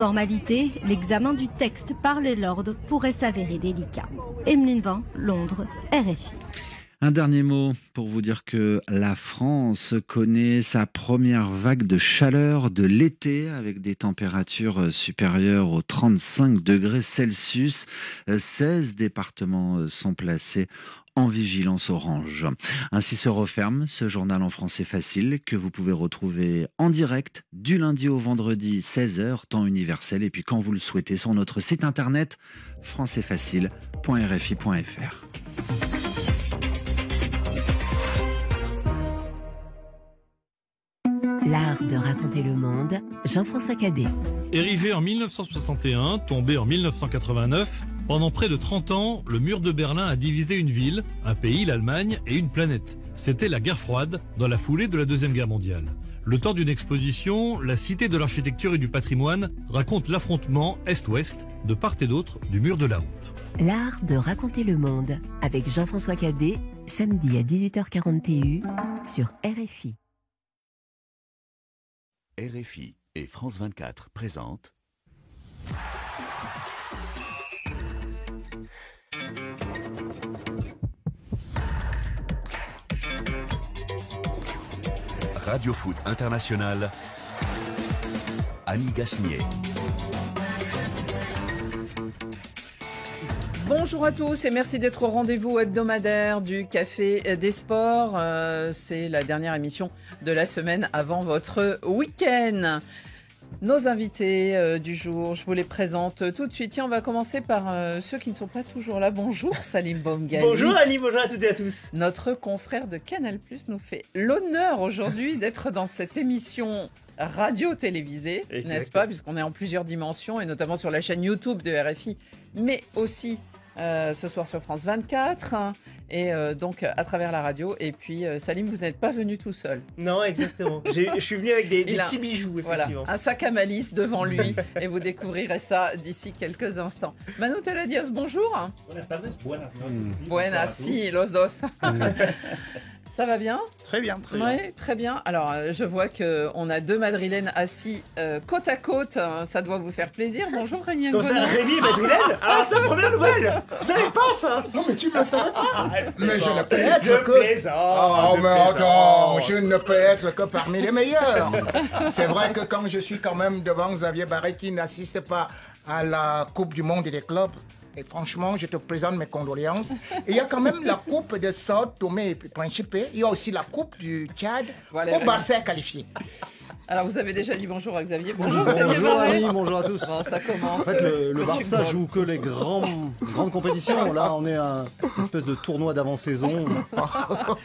Formalité, l'examen du texte par les lords pourrait s'avérer délicat. Emeline Van, Londres, RFI. Un dernier mot pour vous dire que la France connaît sa première vague de chaleur de l'été avec des températures supérieures aux 35 degrés Celsius. 16 départements sont placés en vigilance orange. Ainsi se referme ce journal en français facile que vous pouvez retrouver en direct du lundi au vendredi 16h, temps universel, et puis quand vous le souhaitez sur notre site internet françaisfacile.rfi.fr. L'art de raconter le monde, Jean-François Cadet. Érigé en 1961, tombé en 1989, pendant près de 30 ans, le mur de Berlin a divisé une ville, un pays, l'Allemagne, et une planète. C'était la guerre froide, dans la foulée de la Deuxième Guerre mondiale. Le temps d'une exposition, la Cité de l'architecture et du patrimoine raconte l'affrontement Est-Ouest, de part et d'autre du mur de la honte. L'art de raconter le monde, avec Jean-François Cadet, samedi à 18h40 TU, sur RFI. RFI et France 24 présentent Radio Foot International, Annie Gasnier. Bonjour à tous et merci d'être au rendez-vous hebdomadaire du Café des Sports. C'est la dernière émission de la semaine avant votre week-end. Nos invités du jour, je vous les présente tout de suite. Tiens, on va commencer par ceux qui ne sont pas toujours là. Bonjour Salim Bomgali. Bonjour Annie, bonjour à toutes et à tous. Notre confrère de Canal+ nous fait l'honneur aujourd'hui d'être dans cette émission radio-télévisée, n'est-ce pas, puisqu'on est en plusieurs dimensions, et notamment sur la chaîne YouTube de RFI, mais aussi ce soir sur France 24, et donc à travers la radio. Et puis Salim, vous n'êtes pas venu tout seul. Non, exactement. Je suis venu avec des petits bijoux, effectivement. Voilà, un sac à malice devant lui, et vous découvrirez ça d'ici quelques instants. Manu Teladios, bonjour. Buenas tardes, buenas noches. Buenas, si, los dos. Ça va bien ? Très bien, très bien. Oui, très bien. Alors, je vois qu'on a deux Madrilènes assis côte à côte. Ça doit vous faire plaisir. Bonjour Rémi Ngono. Comme ça, Rémi Madrilène. Alors, c'est la première nouvelle. Vous savez pas ça ? Non, mais tu le savais pas. Mais je ne peux Je être que... plaisante. Oh, mais attends, je ne peux être que parmi les meilleurs. C'est vrai que quand je suis quand même devant Xavier Barré qui n'assiste pas à la Coupe du Monde des clubs, et franchement, je te présente mes condoléances. Et il y a quand même la Coupe de Sao Tomé et Principe. Il y a aussi la Coupe du Tchad. Voilà, au Barça est qualifié. Alors, vous avez déjà dit bonjour à Xavier. Bonjour Annie, bonjour à tous. Bon, ça commence. En fait, le Barça joue que les grandes compétitions. Là, on est à une espèce de tournoi d'avant-saison.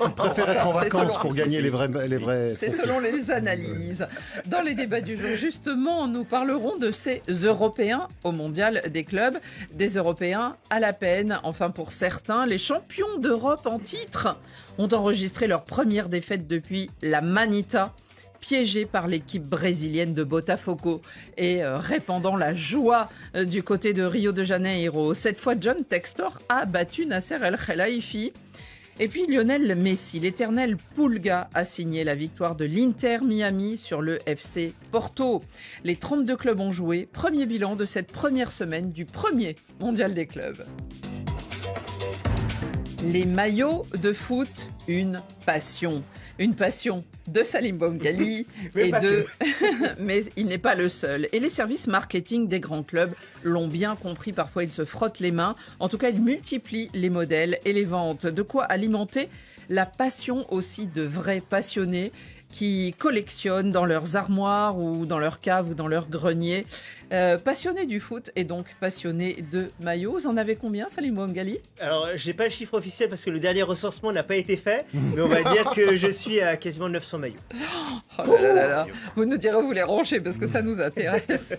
On préfère être en vacances pour gagner les vrais. C'est selon les analyses. Dans les débats du jour, justement, nous parlerons de ces Européens au Mondial des clubs. Des Européens à la peine. Enfin, pour certains, les champions d'Europe en titre ont enregistré leur première défaite depuis la Manita, piégé par l'équipe brésilienne de Botafogo et répandant la joie du côté de Rio de Janeiro. Cette fois, John Textor a battu Nasser El Khelaifi. Et puis Lionel Messi, l'éternel Pulga, a signé la victoire de l'Inter Miami sur le FC Porto. Les 32 clubs ont joué. Premier bilan de cette première semaine du premier mondial des clubs. Les maillots de foot, une passion. Une passion de Salim Bomgali mais il n'est pas le seul. Et les services marketing des grands clubs l'ont bien compris. Parfois, ils se frottent les mains. En tout cas, ils multiplient les modèles et les ventes. De quoi alimenter la passion aussi de vrais passionnés qui collectionnent dans leurs armoires ou dans leur cave ou dans leur grenier. Passionnés du foot et donc passionnés de maillots. Vous en avez combien, Salim Bomgali ? Alors, j'ai pas le chiffre officiel parce que le dernier recensement n'a pas été fait, mais on va dire que je suis à quasiment 900 maillots. Oh là là là. Vous nous direz où vous les rangez parce que ça nous intéresse.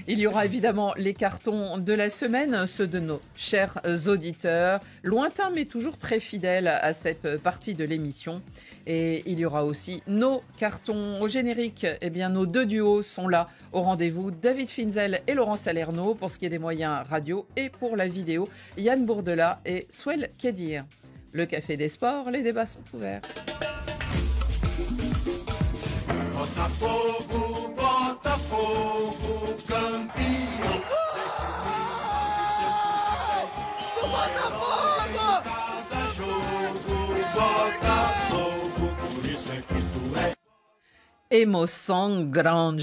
Il y aura évidemment les cartons de la semaine, ceux de nos chers auditeurs, lointains mais toujours très fidèles à cette partie de l'émission. Et il y aura aussi nos cartons au générique. Eh bien, nos deux duos sont là au rendez-vous. David Finzel et Laurent Salerno pour ce qui est des moyens radio et pour la vidéo, Yann Bourdela et Swell Kedir. Le Café des Sports, les débats sont ouverts. Botafogo, Botafogo, campeão. Botafogo! Cada jogo, Botafogo, por isso é que tu és. Émotion grande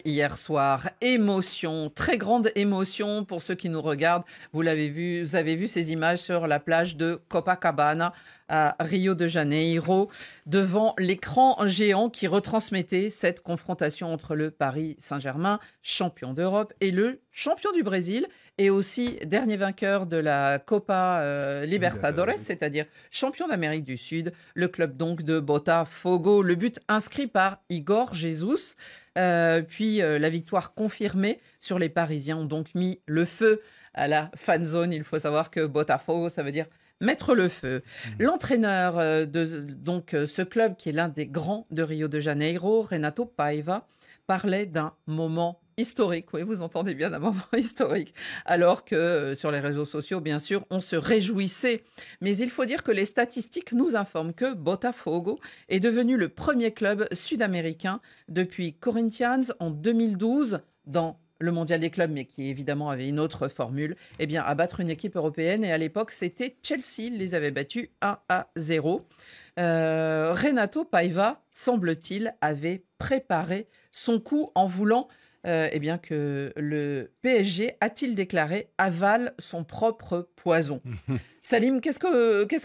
hier soir. Émotion, très grande émotion pour ceux qui nous regardent. Vous avez vu ces images sur la plage de Copacabana à Rio de Janeiro, devant l'écran géant qui retransmettait cette confrontation entre le Paris Saint-Germain, champion d'Europe, et le champion du Brésil, et aussi dernier vainqueur de la Copa Libertadores, c'est-à-dire champion d'Amérique du Sud, le club donc de Botafogo. Le but inscrit par Igor Jesus, puis la victoire confirmée sur les Parisiens ont donc mis le feu à la fan zone. Il faut savoir que Botafogo, ça veut dire mettre le feu. L'entraîneur de donc ce club, qui est l'un des grands de Rio de Janeiro, Renato Paiva, parlait d'un moment historique. Oui, vous entendez bien, d'un moment historique. Alors que sur les réseaux sociaux, bien sûr, on se réjouissait. Mais il faut dire que les statistiques nous informent que Botafogo est devenu le premier club sud-américain depuis Corinthians en 2012 dans le mondial des clubs, mais qui évidemment avait une autre formule, eh bien, à battre une équipe européenne. Et à l'époque, c'était Chelsea. Ils les avait battus 1-0. Renato Paiva, semble-t-il, avait préparé son coup en voulant eh bien, que le PSG, a-t-il déclaré, avale son propre poison. Salim, qu'est-ce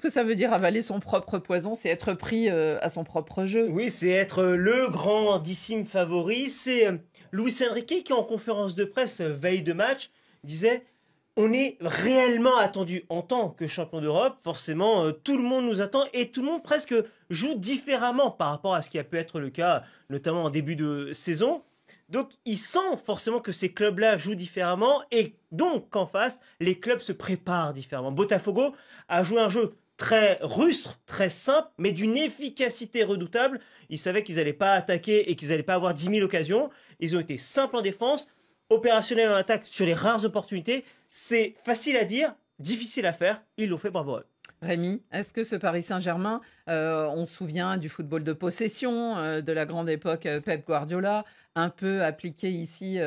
que ça veut dire avaler son propre poison? C'est être pris à son propre jeu. Oui, c'est être le grandissime favori. C'est Luis Enrique qui, en conférence de presse veille de match, disait « On est réellement attendu en tant que champion d'Europe. Forcément, tout le monde nous attend et tout le monde presque joue différemment par rapport à ce qui a pu être le cas, notamment en début de saison. » Donc, il sent forcément que ces clubs-là jouent différemment et donc qu'en face, les clubs se préparent différemment. Botafogo a joué un jeu très rustre, très simple, mais d'une efficacité redoutable. Ils savaient qu'ils n'allaient pas attaquer et qu'ils n'allaient pas avoir 10 000 occasions. Ils ont été simples en défense, opérationnels en attaque sur les rares opportunités. C'est facile à dire, difficile à faire. Ils l'ont fait, bravo à eux. Rémi, est-ce que ce Paris Saint-Germain, on se souvient du football de possession de la grande époque Pep Guardiola, un peu appliqué ici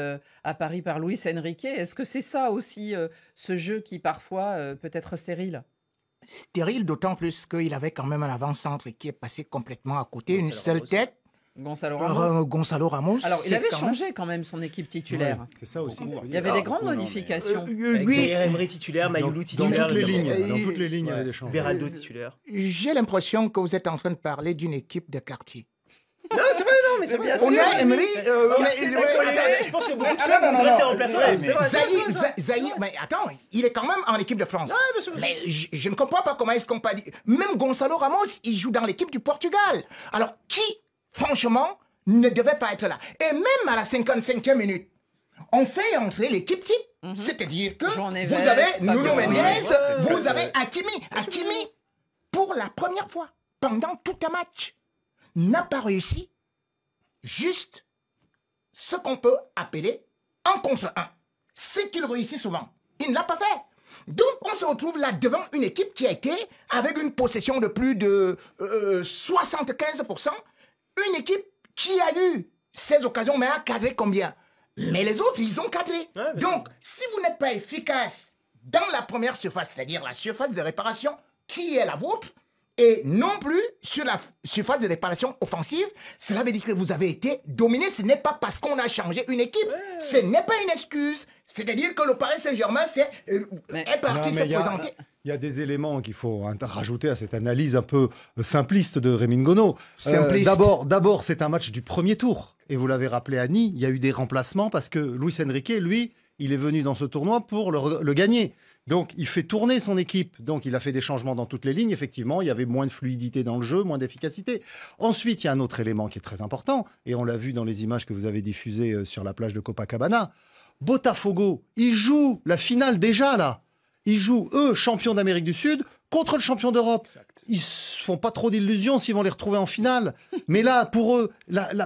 à Paris par Luis Enrique. Est-ce que c'est ça aussi, ce jeu qui parfois peut être stérile? Stérile, d'autant plus qu'il avait quand même un avant-centre qui est passé complètement à côté, une seule tête. Gonzalo Ramos. Gonzalo Ramos. Alors, il avait changé quand même son équipe titulaire. Oui, c'est ça aussi. Il y avait des grandes modifications. Oui. Emery titulaire, Mayoulou titulaire. Dans toutes les lignes, il y avait des changements. Beraldo titulaire. J'ai l'impression que vous êtes en train de parler d'une équipe de quartier. Non, c'est vrai, non, mais c'est bien. On a Emery. Je pense que beaucoup de clubs voudraient ses remplaçants. Zahir, mais attends, il est quand même en équipe de France. Mais je ne comprends pas comment est-ce qu'on peut dire. Même Gonzalo Ramos, il joue dans l'équipe du Portugal. Alors, qui, franchement, ne devait pas être là? Et même à la 55e minute, on fait entrer l'équipe type. C'est-à-dire que vous avez Nuno Mendes, vous avez Hakimi. Hakimi, pour la première fois, pendant tout un match, n'a pas réussi juste ce qu'on peut appeler un contre un. C'est qu'il réussit souvent. Il ne l'a pas fait. Donc, on se retrouve là devant une équipe qui a été avec une possession de plus de 75%. Une équipe qui a eu 16 occasions, mais a cadré combien? Mais les autres, ils ont cadré. Ouais, donc, si vous n'êtes pas efficace dans la première surface, c'est-à-dire la surface de réparation, qui est la vôtre, et non plus sur la surface de réparation offensive, cela veut dire que vous avez été dominé. Ce n'est pas parce qu'on a changé une équipe. Ce n'est pas une excuse. C'est-à-dire que le Paris Saint-Germain est parti se présenter. Il y a des éléments qu'il faut rajouter à cette analyse un peu simpliste de Rémi Ngono. D'abord, c'est un match du premier tour. Et vous l'avez rappelé, Annie, il y a eu des remplacements parce que Luis Enrique, lui, il est venu dans ce tournoi pour le gagner. Donc, il fait tourner son équipe. Donc, il a fait des changements dans toutes les lignes. Effectivement, il y avait moins de fluidité dans le jeu, moins d'efficacité. Ensuite, il y a un autre élément qui est très important, et on l'a vu dans les images que vous avez diffusées sur la plage de Copacabana. Botafogo, ils jouent la finale déjà, là. Ils jouent, eux, champions d'Amérique du Sud, contre le champion d'Europe. Ils ne se font pas trop d'illusions s'ils vont les retrouver en finale. Mais là, pour eux,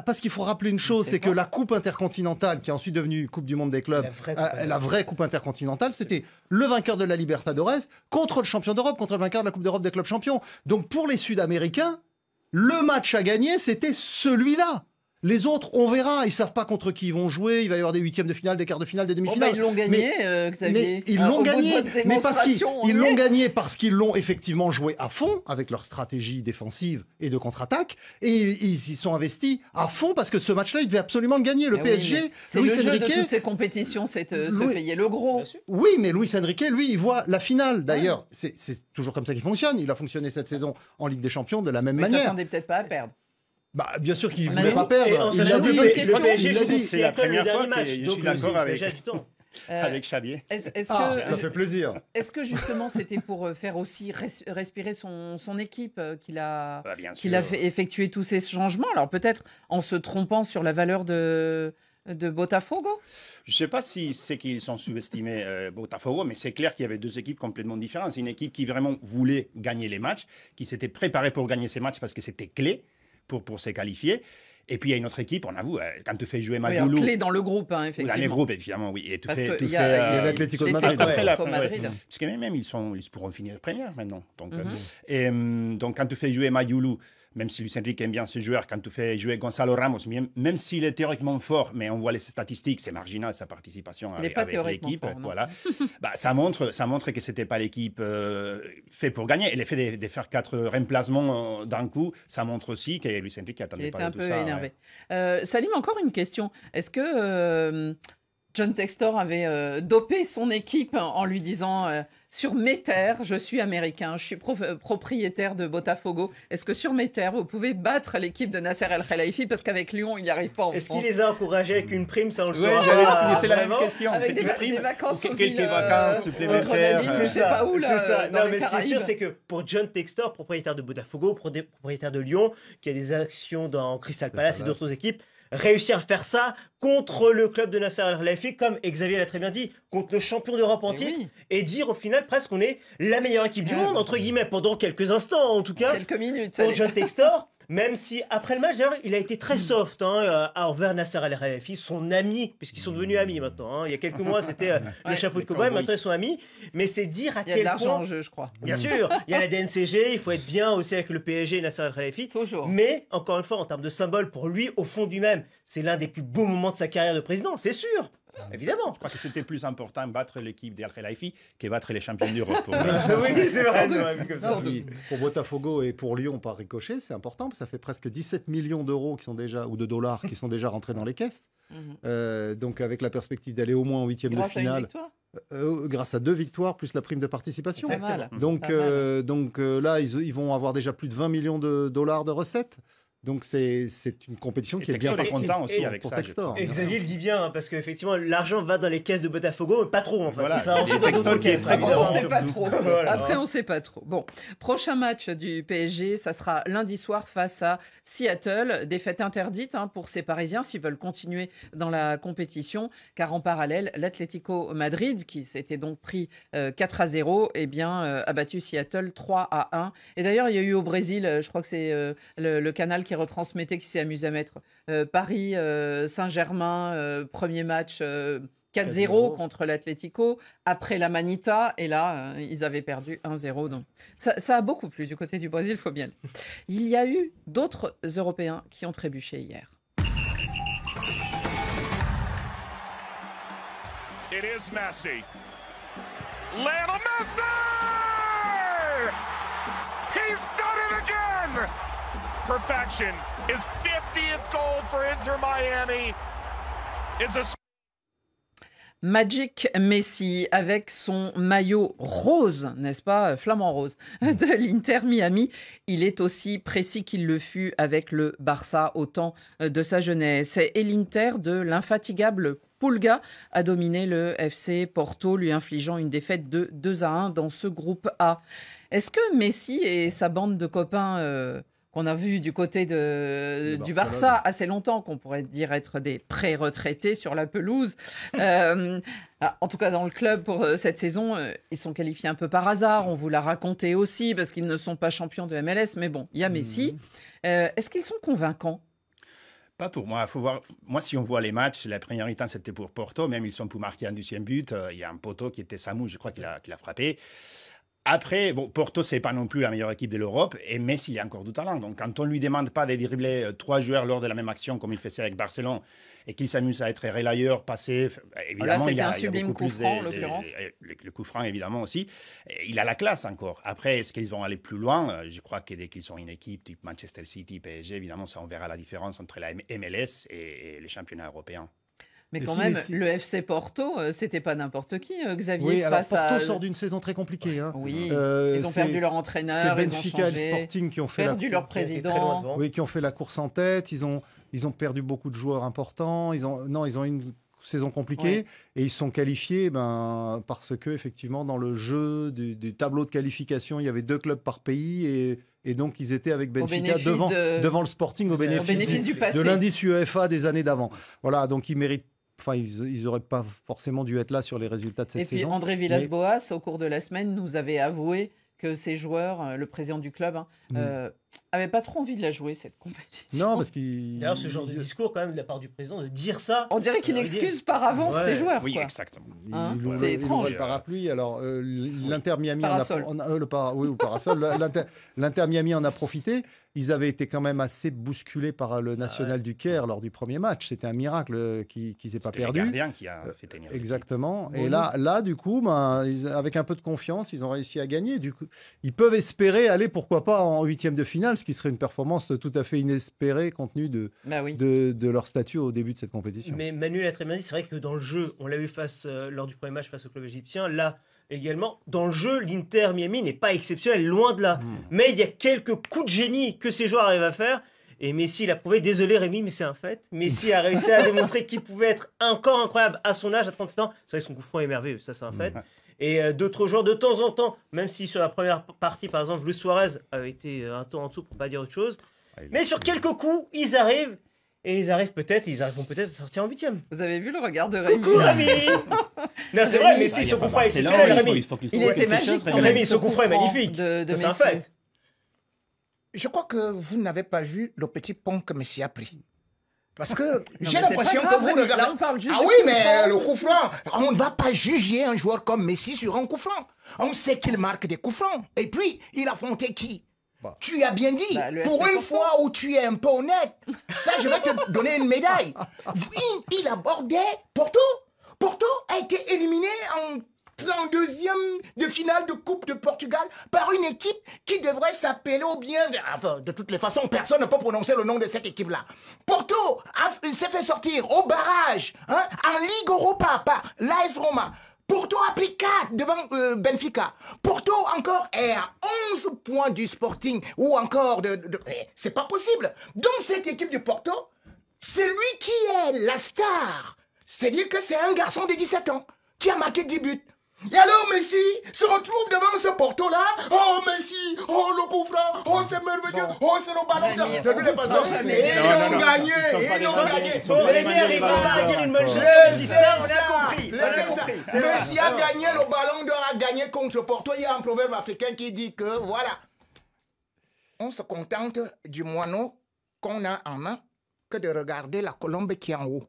parce qu'il faut rappeler une chose, c'est que la Coupe intercontinentale, qui est ensuite devenue Coupe du Monde des clubs, la vraie Coupe intercontinentale, c'était le vainqueur de la Libertadores contre le champion d'Europe, contre le vainqueur de la Coupe d'Europe des clubs champions. Donc pour les Sud-Américains, le match à gagner, c'était celui-là. Les autres, on verra. Ils savent pas contre qui ils vont jouer. Il va y avoir des huitièmes de finale, des quarts de finale, des demi-finales. Ils l'ont gagné, Xavier. Mais ils l'ont gagné. Mais ils l'ont gagné parce qu'ils l'ont effectivement joué à fond avec leur stratégie défensive et de contre-attaque. Et ils y sont investis à fond parce que ce match-là, ils devaient absolument le gagner. Le PSG, c'est le jeu de toutes ces compétitions, c'est se payer le gros. Oui, mais Luis Enrique, lui, il voit la finale. D'ailleurs, c'est toujours comme ça qu'il fonctionne. Il a fonctionné cette saison en Ligue des Champions de la même manière. Il s'attendait peut-être pas à perdre. Bah, bien sûr qu'il ne voulait pas perdre. Il l'a dit. C'est la première fois que je suis d'accord avec Xavier. Ça fait plaisir. Est-ce que justement c'était pour faire aussi respirer son équipe qu'il a effectué tous ces changements? Alors peut-être en se trompant sur la valeur de Botafogo? Je ne sais pas si c'est qu'ils ont sous-estimé Botafogo, mais c'est clair qu'il y avait deux équipes complètement différentes. C'est une équipe qui vraiment voulait gagner les matchs, qui s'était préparée pour gagner ces matchs parce que c'était clé pour se qualifier. Et puis il y a une autre équipe, on avoue, quand tu fais jouer Magoulou... clé dans le groupe, hein, effectivement. Dans le groupe, évidemment, oui. Et parce qu'il y a l'Atlético de Madrid. Parce que même ils pourront finir première maintenant. Donc, donc quand tu fais jouer Magoulou, même si Luis Enrique aime bien ce joueur, quand tu fais jouer Gonzalo Ramos, même s'il est théoriquement fort, mais on voit les statistiques, c'est marginal sa participation avec l'équipe. Voilà. Ça montre que c'était pas l'équipe fait pour gagner. Et l'effet de faire 4 remplacements d'un coup, ça montre aussi que Luis Enrique attendait pas de tout ça. Il était un peu énervé. Salim, encore une question. Est-ce que John Textor avait dopé son équipe en lui disant sur mes terres, je suis américain, je suis propriétaire de Botafogo. Est-ce que sur mes terres, vous pouvez battre l'équipe de Nasser El Khelaifi parce qu'avec Lyon, il n'y arrive pas en France? Est-ce qu'il les a encouragés avec une prime? Ça, on le saura. C'est la même question. Avec des vacances quelques vacances supplémentaires. Je sais pas où là. C'est ça. Non, mais ce qui est sûr, c'est que pour John Textor, propriétaire de Botafogo, propriétaire de Lyon, qui a des actions dans Crystal Palace et d'autres équipes, réussir à faire ça contre le club de Nasser El Khelaifi, comme Xavier l'a très bien dit, contre le champion d'Europe en titre, et dire au final presque qu'on est la meilleure équipe du monde, entre guillemets, pendant quelques instants en tout cas. Quelques minutes. Pour John Textor, même si après le match, d'ailleurs, il a été très soft envers Nasser El Khelaifi, son ami, puisqu'ils sont devenus amis maintenant. Il y a quelques mois, c'était le chapeau de cow-boy, maintenant ils sont amis. Mais c'est dire à quel point... Il y a de l'argent en jeu, je crois. Bien sûr, il y a la DNCG, il faut être bien aussi avec le PSG et Nasser El Khelaifi. Toujours. Mais, encore une fois, en termes de symbole, pour lui, au fond du même, c'est l'un des plus beaux moments de sa carrière de président, c'est sûr. Évidemment. Je crois que c'était plus important battre l'équipe d'El Khelaifi que battre les champions d'Europe. Oui, c'est vrai. Pour Botafogo et pour Lyon par ricochet, c'est important parce que ça fait presque 17 millions d'euros qui sont déjà, ou de dollars qui sont déjà rentrés dans les caisses. Donc avec la perspective d'aller au moins en huitième de finale. Grâce à 2 victoires plus la prime de participation. Donc là, ils vont avoir déjà plus de 20 millions de dollars de recettes. Donc c'est une compétition qui est bien content aussi avec pour ça. Textor. Et Xavier le dit bien, parce qu'effectivement, l'argent va dans les caisses de Botafogo, mais pas trop en fait. Voilà, ça, Textor qui est très on ne sait pas trop. Après, on ne sait pas trop. Bon, prochain match du PSG, ça sera lundi soir face à Seattle. Défaite interdite pour ces Parisiens s'ils veulent continuer dans la compétition, car en parallèle, l'Atlético Madrid, qui s'était donc pris 4-0, a battu Seattle 3-1. Et d'ailleurs, il y a eu au Brésil, je crois que c'est le canal qui retransmettait, qui s'est amusé à mettre Paris, Saint-Germain, premier match 4-0 contre l'Atlético, après la Manita, et là, ils avaient perdu 1-0. Donc, ça a beaucoup plu du côté du Brésil, il faut bien. Il y a eu d'autres Européens qui ont trébuché hier. It is Messi. Lionel Messi! He's done it again! Perfection. His 50th goal for Inter Miami is a... Magic Messi avec son maillot rose, n'est-ce pas, flamant rose, de l'Inter Miami. Il est aussi précis qu'il le fut avec le Barça au temps de sa jeunesse. Et l'Inter de l'infatigable Pulga a dominé le FC Porto, lui infligeant une défaite de 2-1 dans ce groupe A. Est-ce que Messi et sa bande de copains... qu'on a vu du côté du Barça assez longtemps, qu'on pourrait dire être des pré-retraités sur la pelouse. En tout cas, dans le club, pour cette saison, ils sont qualifiés un peu par hasard. On vous l'a raconté aussi, parce qu'ils ne sont pas champions de MLS. Mais bon, il y a Messi. Est-ce qu'ils sont convaincants ? Pas pour moi. Faut voir. Moi, si on voit les matchs, la première mi-temps, c'était pour Porto. Même ils sont pour marquer un deuxième but. Il y a un poteau qui était Samou, je crois qu'il a frappé. Après, bon, Porto, c'est pas non plus la meilleure équipe de l'Europe, et Messi, il a encore du talent. Donc, quand on lui demande pas de dribbler 3 joueurs lors de la même action, comme il faisait avec Barcelone, et qu'il s'amuse à être relayeur, passer, évidemment, là, il a un sublime coup franc, en l'occurrence. Le coup franc, évidemment, aussi. Et il a la classe encore. Après, est-ce qu'ils vont aller plus loin? Je crois que dès qu'ils sont une équipe type Manchester City, PSG, évidemment, ça, on verra la différence entre la MLS et les championnats européens. Mais quand même, le FC Porto, c'était pas n'importe qui, Xavier. Oui, alors Porto sort d'une saison très compliquée. Hein. Oui, ils ont perdu leur entraîneur, c'est Benfica et le Sporting qui ont fait perdu leur président. Oui, qui ont fait la course en tête. Ils ont perdu beaucoup de joueurs importants. Ils ont eu une saison compliquée et ils se sont qualifiés parce que effectivement dans le jeu du tableau de qualification, il y avait 2 clubs par pays et donc ils étaient avec Benfica devant le Sporting au bénéfice de l'indice UEFA des années d'avant. Voilà, donc ils méritent. Enfin, ils n'auraient pas forcément dû être là sur les résultats de cette saison. Et puis André Villas-Boas, au cours de la semaine, nous avait avoué que ces joueurs, le président du club, n'avaient pas trop envie de la jouer, cette compétition. Non, parce qu'il... D'ailleurs, ce genre de discours, quand même, de la part du président, de dire ça... On dirait qu'il excuse par avance ses joueurs. Oui, quoi. Exactement. C'est étrange. Le parapluie, alors l'Inter Miami... Parasol. Oui, ou parasol. L'Inter Miami en a profité. Ils avaient été quand même assez bousculés par le National du Caire lors du premier match. C'était un miracle qu'ils n'aient pas perdu. C'est le gardien qui a fait tenir. Exactement. Et là, du coup, avec un peu de confiance, ils ont réussi à gagner. Du coup, ils peuvent espérer aller, pourquoi pas, en 8e de finale, ce qui serait une performance tout à fait inespérée compte tenu de leur statut au début de cette compétition. Mais Manuel a très bien dit, c'est vrai que dans le jeu, on l'a vu lors du premier match face au club égyptien, là également, dans le jeu, l'Inter Miami n'est pas exceptionnel, loin de là. Mais il y a quelques coups de génie que ces joueurs arrivent à faire. Et Messi l'a prouvé, désolé Rémi, mais c'est un fait. Messi a réussi à démontrer qu'il pouvait être encore incroyable à son âge, à 37 ans. C'est vrai que son coup franc est merveilleux, ça c'est un fait. Et d'autres joueurs, de temps en temps, même si sur la première partie, par exemple, Luis Suarez avait été un temps en dessous pour ne pas dire autre chose. Mais sur quelques coups, ils arrivent. Et ils arriveront peut-être à sortir en 8e. Vous avez vu le regard de Rémi? Coucou Rémi. Non, c'est vrai, Messi, son coup franc est exceptionnel, Rémi. Il était magique quand même. Rémi, son coup franc est magnifique. C'est un fait. Je crois que vous n'avez pas vu le petit pont que Messi a pris. Parce que j'ai l'impression que vous regardez... Là, on parle juste oui, mais le coup franc, on ne va pas juger un joueur comme Messi sur un coup franc. On sait qu'il marque des coups francs. Et puis, il affrontait qui? Tu as bien dit, pour une fois où tu es un peu honnête, ça je vais te donner une médaille. Il abordait Porto. Porto a été éliminé en 32e de finale de Coupe de Portugal par une équipe qui devrait s'appeler au bien... Enfin, de toutes les façons, personne ne peut prononcer le nom de cette équipe-là. Porto s'est fait sortir au barrage, en Ligue Europa par l'AS Roma. Porto a pris 4 devant Benfica. Porto encore est à 11 points du Sporting ou encore c'est pas possible. Dans cette équipe du Porto, c'est lui qui est la star. C'est-à-dire que c'est un garçon de 17 ans qui a marqué 10 buts. Et alors Messi se retrouve devant ce Porto-là. Oh Messi, oh le coup franc, oh c'est merveilleux, oh c'est le ballon de toutes les façons. Et ils ont gagné, ils ont gagné. Messi va dire une bonne chose. Ça, on a compris. Messi a gagné, le ballon d'or a gagné contre Porto. Il y a un proverbe africain qui dit que voilà, on se contente du moineau qu'on a en main que de regarder la colombe qui est en haut.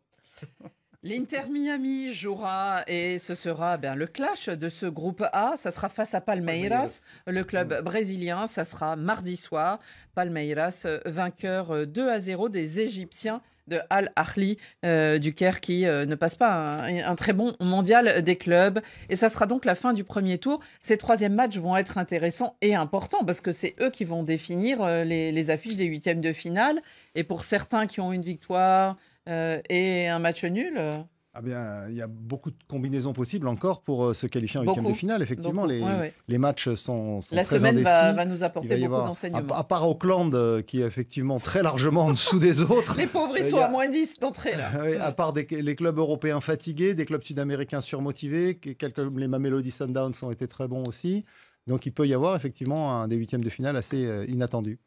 L'Inter Miami jouera et ce sera le clash de ce groupe A. Ça sera face à Palmeiras, le club brésilien. Ça sera mardi soir. Palmeiras, vainqueur 2-0 des Égyptiens de Al-Ahli du Caire qui ne passe pas un très bon mondial des clubs. Et ça sera donc la fin du premier tour. Ces 3e matchs vont être intéressants et importants parce que c'est eux qui vont définir les affiches des 8e de finale. Et pour certains qui ont une victoire... et un match nul il y a beaucoup de combinaisons possibles encore pour se qualifier en 8e de finale. Effectivement, les matchs sont la très semaine indécis. va nous apporter beaucoup d'enseignements. À part Auckland, qui est effectivement très largement en dessous des autres. Les pauvres, ils sont à moins 10 d'entrée. À part les clubs européens fatigués, des clubs sud-américains surmotivés, les Mamelody Sundowns ont été très bons aussi. Donc il peut y avoir effectivement des 8e de finale assez inattendus.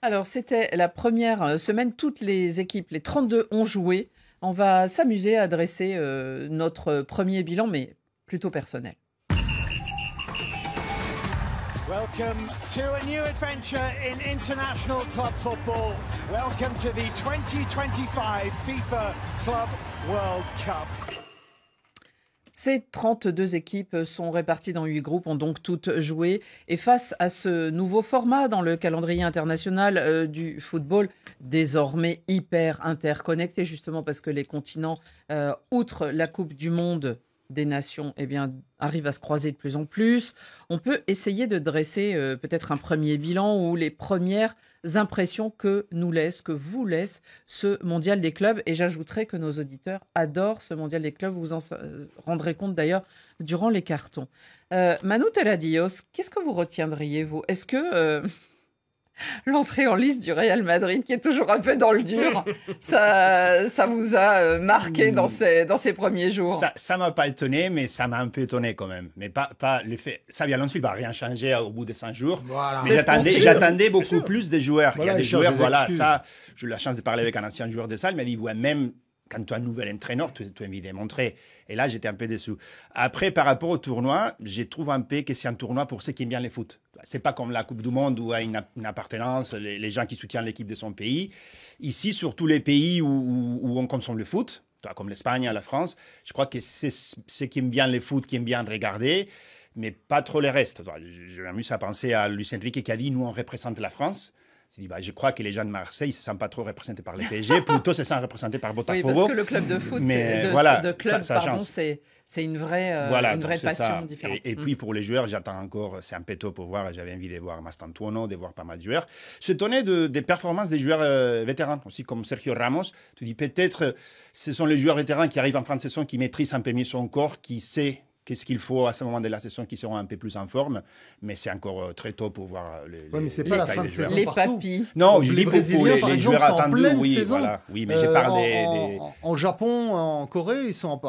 Alors, c'était la première semaine. Toutes les équipes, les 32, ont joué. On va s'amuser à dresser notre premier bilan, mais plutôt personnel. Welcome to a new adventure in international club football. Welcome to the 2025 FIFA Club World Cup. Ces 32 équipes sont réparties dans 8 groupes, ont donc toutes joué. Et face à ce nouveau format dans le calendrier international du football, désormais hyper interconnecté, justement parce que les continents, outre la Coupe du Monde des Nations, eh bien, arrivent à se croiser de plus en plus, on peut essayer de dresser peut-être un premier bilan ou les premières impressions que vous laisse ce mondial des clubs. Et j'ajouterais que nos auditeurs adorent ce mondial des clubs. Vous vous en rendrez compte d'ailleurs durant les cartons. Manu Teladios, qu'est-ce que vous retiendriez, vous? Est-ce que l'entrée en liste du Real Madrid, qui est toujours un peu dans le dur, ça vous a marqué dans ces premiers jours? Ça m'a pas étonné, mais ça m'a un peu étonné quand même. Mais pas l'effet. Xabi Alonso, il va rien changer au bout des 5 jours. Voilà. Mais j'attendais beaucoup plus des joueurs. Voilà, il y a des joueurs, voilà, excuses. ça. J'ai eu la chance de parler avec un ancien joueur de salle, il m'a dit, ouais, même quand tu as un nouvel entraîneur, tu as envie de montrer. Et là, j'étais un peu déçu. Après, par rapport au tournoi, je trouve un peu que c'est un tournoi pour ceux qui aiment bien les foot. C'est pas comme la Coupe du Monde où il y a une appartenance, les gens qui soutiennent l'équipe de son pays. Ici, sur tous les pays où on consomme le foot, comme l'Espagne, la France, je crois que c'est ceux qui aiment bien le foot, qui aiment bien regarder, mais pas trop les restes. Je m'amuse à penser à Luis Enrique qui a dit, nous, on représente la France. Il dit, je crois que les gens de Marseille ne se sentent pas trop représentés par le PSG, plutôt se sentent représentés par Botafogo. Oui, parce que le club de foot, c'est une vraie passion différente. Et puis pour les joueurs, j'attends encore, c'est un peu tôt pour voir, j'avais envie de voir Mastantuono, de voir pas mal de joueurs. Je suis étonné des performances des joueurs vétérans, aussi comme Sergio Ramos. Tu dis peut-être, ce sont les joueurs vétérans qui arrivent en fin de saison, qui maîtrisent un peu mieux son corps, qui sait qu'est-ce qu'il faut à ce moment de la saison, qui seront un peu plus en forme, mais c'est encore très tôt pour voir mais c'est pas la fin de saison les partout. papis. Non, je dis pour les joueurs attendus, oui, saison. voilà. Oui, mais je parle en Japon, en Corée, ils sont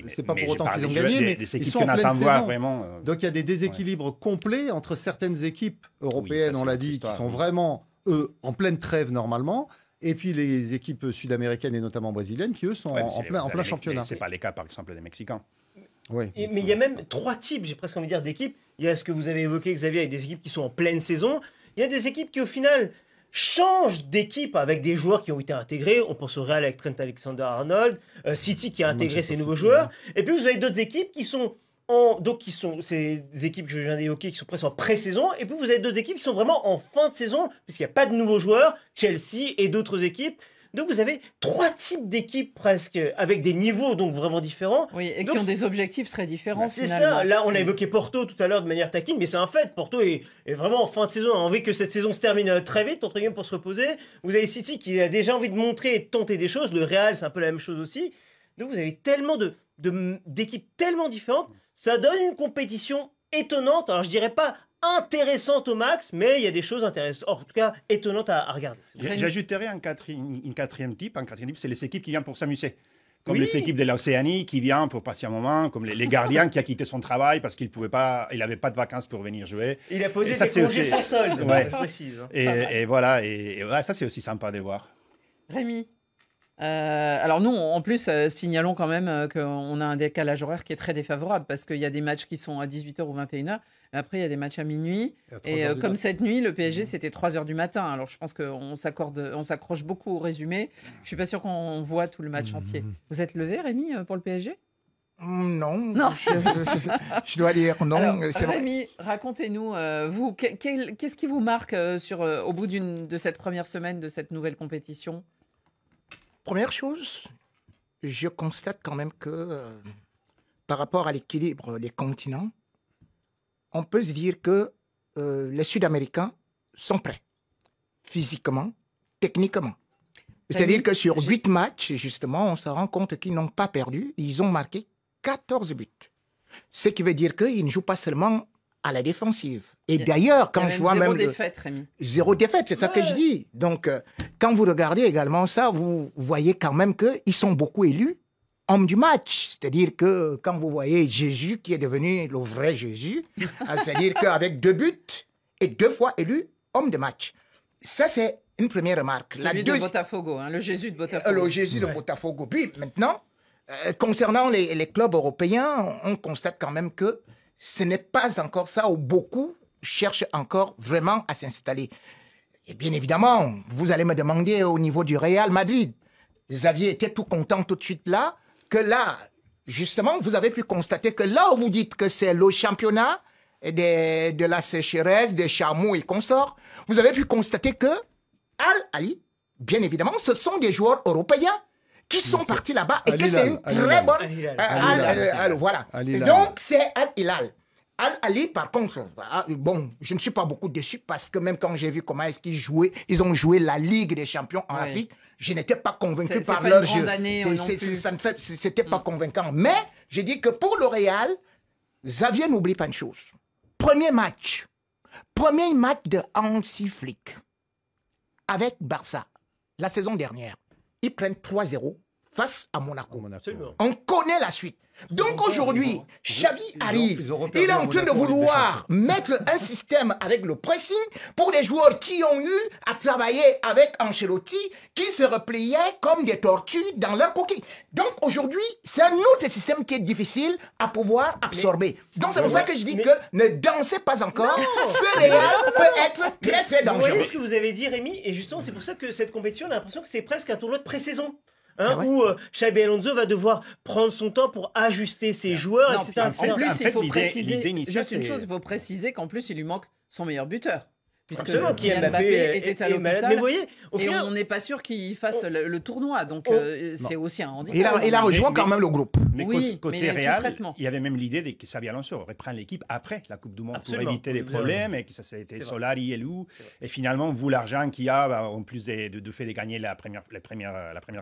c'est pas pour autant qu'ils ont gagné, mais des équipes ils sont en pleine saison. Vraiment, donc il y a des déséquilibres complets entre certaines équipes européennes, on l'a dit, qui sont vraiment eux en pleine trêve normalement. Et puis les équipes sud-américaines et notamment brésiliennes qui eux sont en plein championnat. C'est pas le cas par exemple des Mexicains. Oui, mais il y a même 3 types, j'ai presque envie de dire, d'équipes. Il y a ce que vous avez évoqué, Xavier, avec des équipes qui sont en pleine saison. Il y a des équipes qui, au final, changent d'équipe avec des joueurs qui ont été intégrés. On pense au Real avec Trent Alexander-Arnold, City qui a intégré ses nouveaux joueurs. Et puis, vous avez d'autres équipes qui sont ces équipes que je viens d'évoquer qui sont presque en pré-saison. Et puis, vous avez d'autres équipes qui sont vraiment en fin de saison, puisqu'il n'y a pas de nouveaux joueurs, Chelsea et d'autres équipes. Donc vous avez 3 types d'équipes presque, avec des niveaux donc vraiment différents. Oui, et donc, qui ont des objectifs très différents. C'est ça, là on a évoqué Porto tout à l'heure de manière taquine, mais c'est un fait, Porto est vraiment en fin de saison, a envie que cette saison se termine très vite, entre guillemets, pour se reposer. Vous avez City qui a déjà envie de montrer et de tenter des choses, le Real c'est un peu la même chose aussi. Donc vous avez tellement d'équipes tellement différentes, ça donne une compétition étonnante, alors je dirais pas intéressante au max, mais il y a des choses intéressantes, en tout cas étonnantes à regarder. J'ajouterais un quatrième type, c'est les équipes qui viennent pour s'amuser. Comme les équipes de l'Océanie qui viennent pour passer un moment, comme les gardiens qui a quitté son travail parce qu'il n'avait pas de vacances pour venir jouer. Il a posé des congés sans solde, je précise. Et voilà, ça c'est aussi sympa de voir. Rémi, alors nous, en plus, signalons quand même qu'on a un décalage horaire qui est très défavorable parce qu'il y a des matchs qui sont à 18h ou 21h. Après, il y a des matchs à minuit. Et comme cette nuit, le PSG, c'était 3h du matin. Alors, je pense qu'on s'accroche beaucoup au résumé. Je ne suis pas sûr qu'on voit tout le match entier. Vous êtes levé, Rémi, pour le PSG ? Non. Je dois dire non. Alors, Rémi, racontez-nous, vous, qu'est-ce qui vous marque au bout de cette première semaine de cette nouvelle compétition ? Première chose, je constate quand même que par rapport à l'équilibre des continents, on peut se dire que les Sud-Américains sont prêts, physiquement, techniquement. C'est-à-dire que sur 8 matchs, justement, on se rend compte qu'ils n'ont pas perdu. Ils ont marqué 14 buts. Ce qui veut dire qu'ils ne jouent pas seulement à la défensive. Et d'ailleurs, quand je vois même... 0 défaite, Rémi. 0 défaite, c'est ça que je dis. Donc, quand vous regardez également ça, vous voyez quand même qu'ils sont beaucoup élus homme du match. C'est-à-dire que quand vous voyez Jésus qui est devenu le vrai Jésus, c'est-à-dire qu'avec 2 buts et 2 fois élu homme de match. Ça, c'est une première remarque. Celui de Botafogo, le Jésus de Botafogo. Le Jésus de Botafogo. Puis maintenant, concernant les clubs européens, on constate quand même que ce n'est pas encore ça où beaucoup cherchent encore vraiment à s'installer. Et bien évidemment, vous allez me demander au niveau du Real Madrid. Xavier était tout content tout de suite là, que là, justement, vous avez pu constater que là où vous dites que c'est le championnat de la sécheresse, des chameaux et consorts, vous avez pu constater que Al-Ali, bien évidemment, ce sont des joueurs européens qui sont partis là-bas et que c'est une très bonne... Voilà. Et donc, c'est Al-Hilal. Al-Ali, par contre, bon, je ne suis pas beaucoup déçu parce que même quand j'ai vu comment est-ce qu'ils jouaient, ils ont joué la Ligue des champions en Afrique, je n'étais pas convaincu par leur jeu. C'était pas convaincant. Mais j'ai dit que pour le Real, Xavier n'oublie pas une chose. Premier match de Hansi Flick avec Barça, la saison dernière, ils prennent 3-0 face à Monaco. On connaît la suite. Donc aujourd'hui, Xavi arrive, il est en train de vouloir mettre un système avec le pressing pour des joueurs qui ont eu à travailler avec Ancelotti, qui se repliaient comme des tortues dans leur coquille. Donc aujourd'hui, c'est un autre système qui est difficile à pouvoir absorber. Donc c'est pour ça que je dis que ne dansez pas encore, ce Real peut être très très dangereux. Vous voyez ce que vous avez dit, Rémi, et justement c'est pour ça que cette compétition, on a l'impression que c'est presque un tournoi de pré-saison. Où Xabi Alonso va devoir prendre son temps pour ajuster ses joueurs, etc. En plus, il faut préciser, juste une chose, il faut préciser qu'en plus, il lui manque son meilleur buteur. Puisque Mbappé était à l'hôpital, mais vous voyez, final, on n'est pas sûr qu'il fasse le tournoi, donc c'est aussi un handicap. Il a rejoint quand même le groupe. Mais côté Real, il y avait même l'idée que Xabi Alonso reprenne l'équipe après la Coupe du Monde pour éviter des problèmes, et que ça c'était Solari et Lou. Et finalement, vous, l'argent qu'il y a, en plus de fait de gagner la première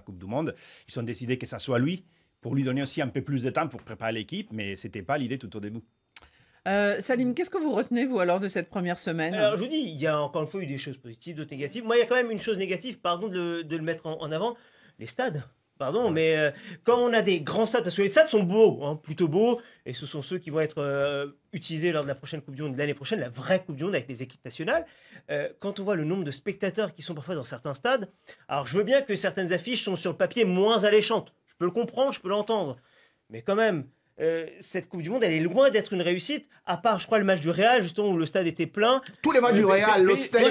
Coupe du Monde, ils ont décidé que ça soit lui, pour lui donner aussi un peu plus de temps pour préparer l'équipe, mais ce n'était pas l'idée tout au début. Salim, qu'est-ce que vous retenez, vous, alors, de cette première semaine? Alors, je vous dis, il y a encore une fois eu des choses positives, d'autres négatives. Moi, il y a quand même une chose négative, pardon de le mettre en avant, les stades. Pardon, mais quand on a des grands stades, parce que les stades sont beaux, plutôt beaux, et ce sont ceux qui vont être utilisés lors de la prochaine Coupe du Monde de l'année prochaine, la vraie Coupe du Monde avec les équipes nationales, quand on voit le nombre de spectateurs qui sont parfois dans certains stades, alors je veux bien que certaines affiches sont sur le papier moins alléchantes. Je peux le comprendre, je peux l'entendre, mais quand même... cette Coupe du Monde, elle est loin d'être une réussite, à part, je crois, le match du Real, justement, où le stade était plein. Tous les matchs du Real, le stade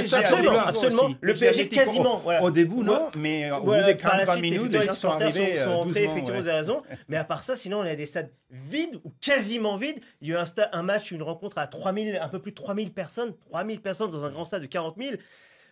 absolument. Le PSG, quasiment. Au début, non, mais au bout des 15-20 minutes, les gens sont arrivés. Sont entrés, effectivement, vous avez raison. Mais à part ça, sinon, on a des stades vides ou quasiment vides. Il y a eu un match, une rencontre à 3000, un peu plus de 3000 personnes. 3000 personnes dans un grand stade de 40 000.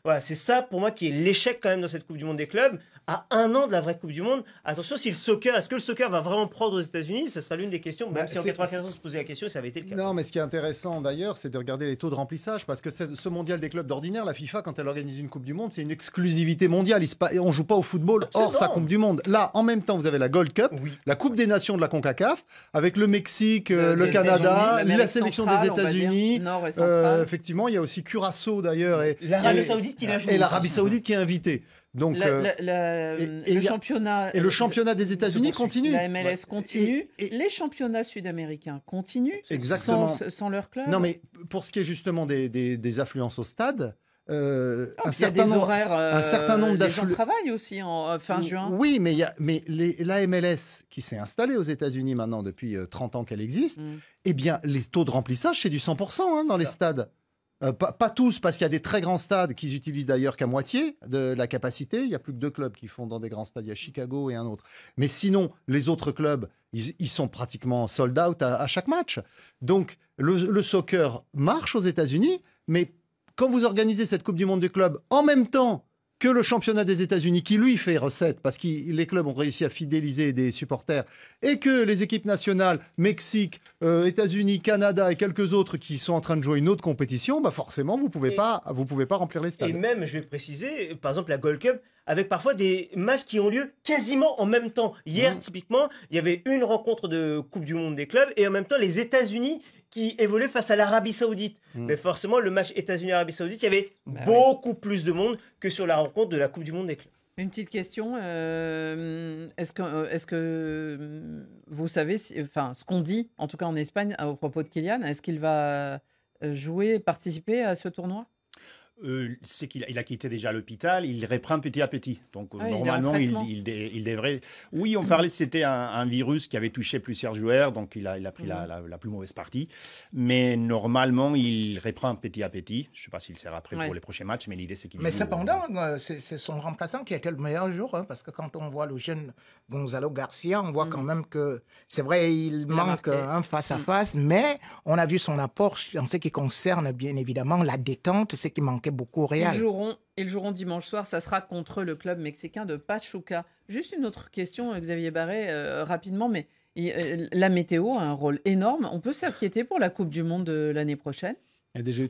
Voilà, c'est ça pour moi qui est l'échec quand même dans cette Coupe du Monde des clubs. À un an de la vraie Coupe du Monde, attention, si le soccer, est-ce que le soccer va vraiment prendre aux États-Unis? Ce sera l'une des questions, même si en 95 on se posait la question, ça avait été le cas. Non, mais ce qui est intéressant d'ailleurs, c'est de regarder les taux de remplissage, parce que ce mondial des clubs d'ordinaire, la FIFA, quand elle organise une Coupe du Monde, c'est une exclusivité mondiale. On ne joue pas au football hors sa Coupe du Monde. Là, en même temps, vous avez la Gold Cup, la Coupe des Nations de la CONCACAF, avec le Mexique, le Canada, la sélection des États-Unis. Effectivement, il y a aussi Curaçao d'ailleurs. Et l'Arabie Saoudite qui l'a joué. Et l'Arabie Saoudite qui est invitée. Donc, le championnat des États-Unis continue. La MLS continue. Les championnats sud-américains continuent. Exactement. Sans leur club. Non, mais pour ce qui est justement des affluences au stade, un certain nombre d'affluences. Les gens travaillent aussi en fin juin. Oui, mais la MLS qui s'est installée aux États-Unis maintenant depuis 30 ans qu'elle existe, eh bien, les taux de remplissage, c'est du 100% dans les stades. Pas tous, parce qu'il y a des très grands stades qu'ils utilisent d'ailleurs qu'à moitié de la capacité. Il n'y a plus que 2 clubs qui font dans des grands stades. Il y a Chicago et un autre. Mais sinon, les autres clubs, ils sont pratiquement sold out à chaque match. Donc, le soccer marche aux États-Unis, mais quand vous organisez cette Coupe du Monde du club en même temps que le championnat des États-Unis, qui lui fait recette, parce que les clubs ont réussi à fidéliser des supporters, et que les équipes nationales, Mexique, États-Unis, Canada et quelques autres qui sont en train de jouer une autre compétition, bah forcément, vous pouvez pas remplir les stades. Et même, je vais préciser, par exemple, la Gold Cup, avec parfois des matchs qui ont lieu quasiment en même temps. Hier, typiquement, il y avait une rencontre de Coupe du Monde des clubs, et en même temps, les États-Unis qui évoluait face à l'Arabie Saoudite. Mais forcément, le match États-Unis-Arabie Saoudite, il y avait beaucoup plus de monde que sur la rencontre de la Coupe du Monde des clubs. Une petite question, est-ce que vous savez, ce qu'on dit, en tout cas en Espagne, au propos de Kylian, est-ce qu'il va participer à ce tournoi ? c'est qu'il a quitté déjà l'hôpital, il reprend petit à petit. Donc normalement, il devrait... Oui, on parlait que c'était un virus qui avait touché plusieurs joueurs, donc il a pris la plus mauvaise partie. Mais normalement, il reprend petit à petit. Je ne sais pas s'il sera prêt pour les prochains matchs, mais l'idée, c'est qu'il joue. Mais cependant, c'est son remplaçant qui a été le meilleur joueur, hein, parce que quand on voit le jeune Gonzalo Garcia, on voit quand même que, c'est vrai, il manque un face-à-face, mais on a vu son apport en ce qui concerne, bien évidemment, la détente, ce qui manquait beaucoup au Real. Ils joueront dimanche soir, ça sera contre le club mexicain de Pachuca. Juste une autre question, Xavier Barré, rapidement, mais la météo a un rôle énorme. On peut s'inquiéter pour la Coupe du Monde de l'année prochaine ?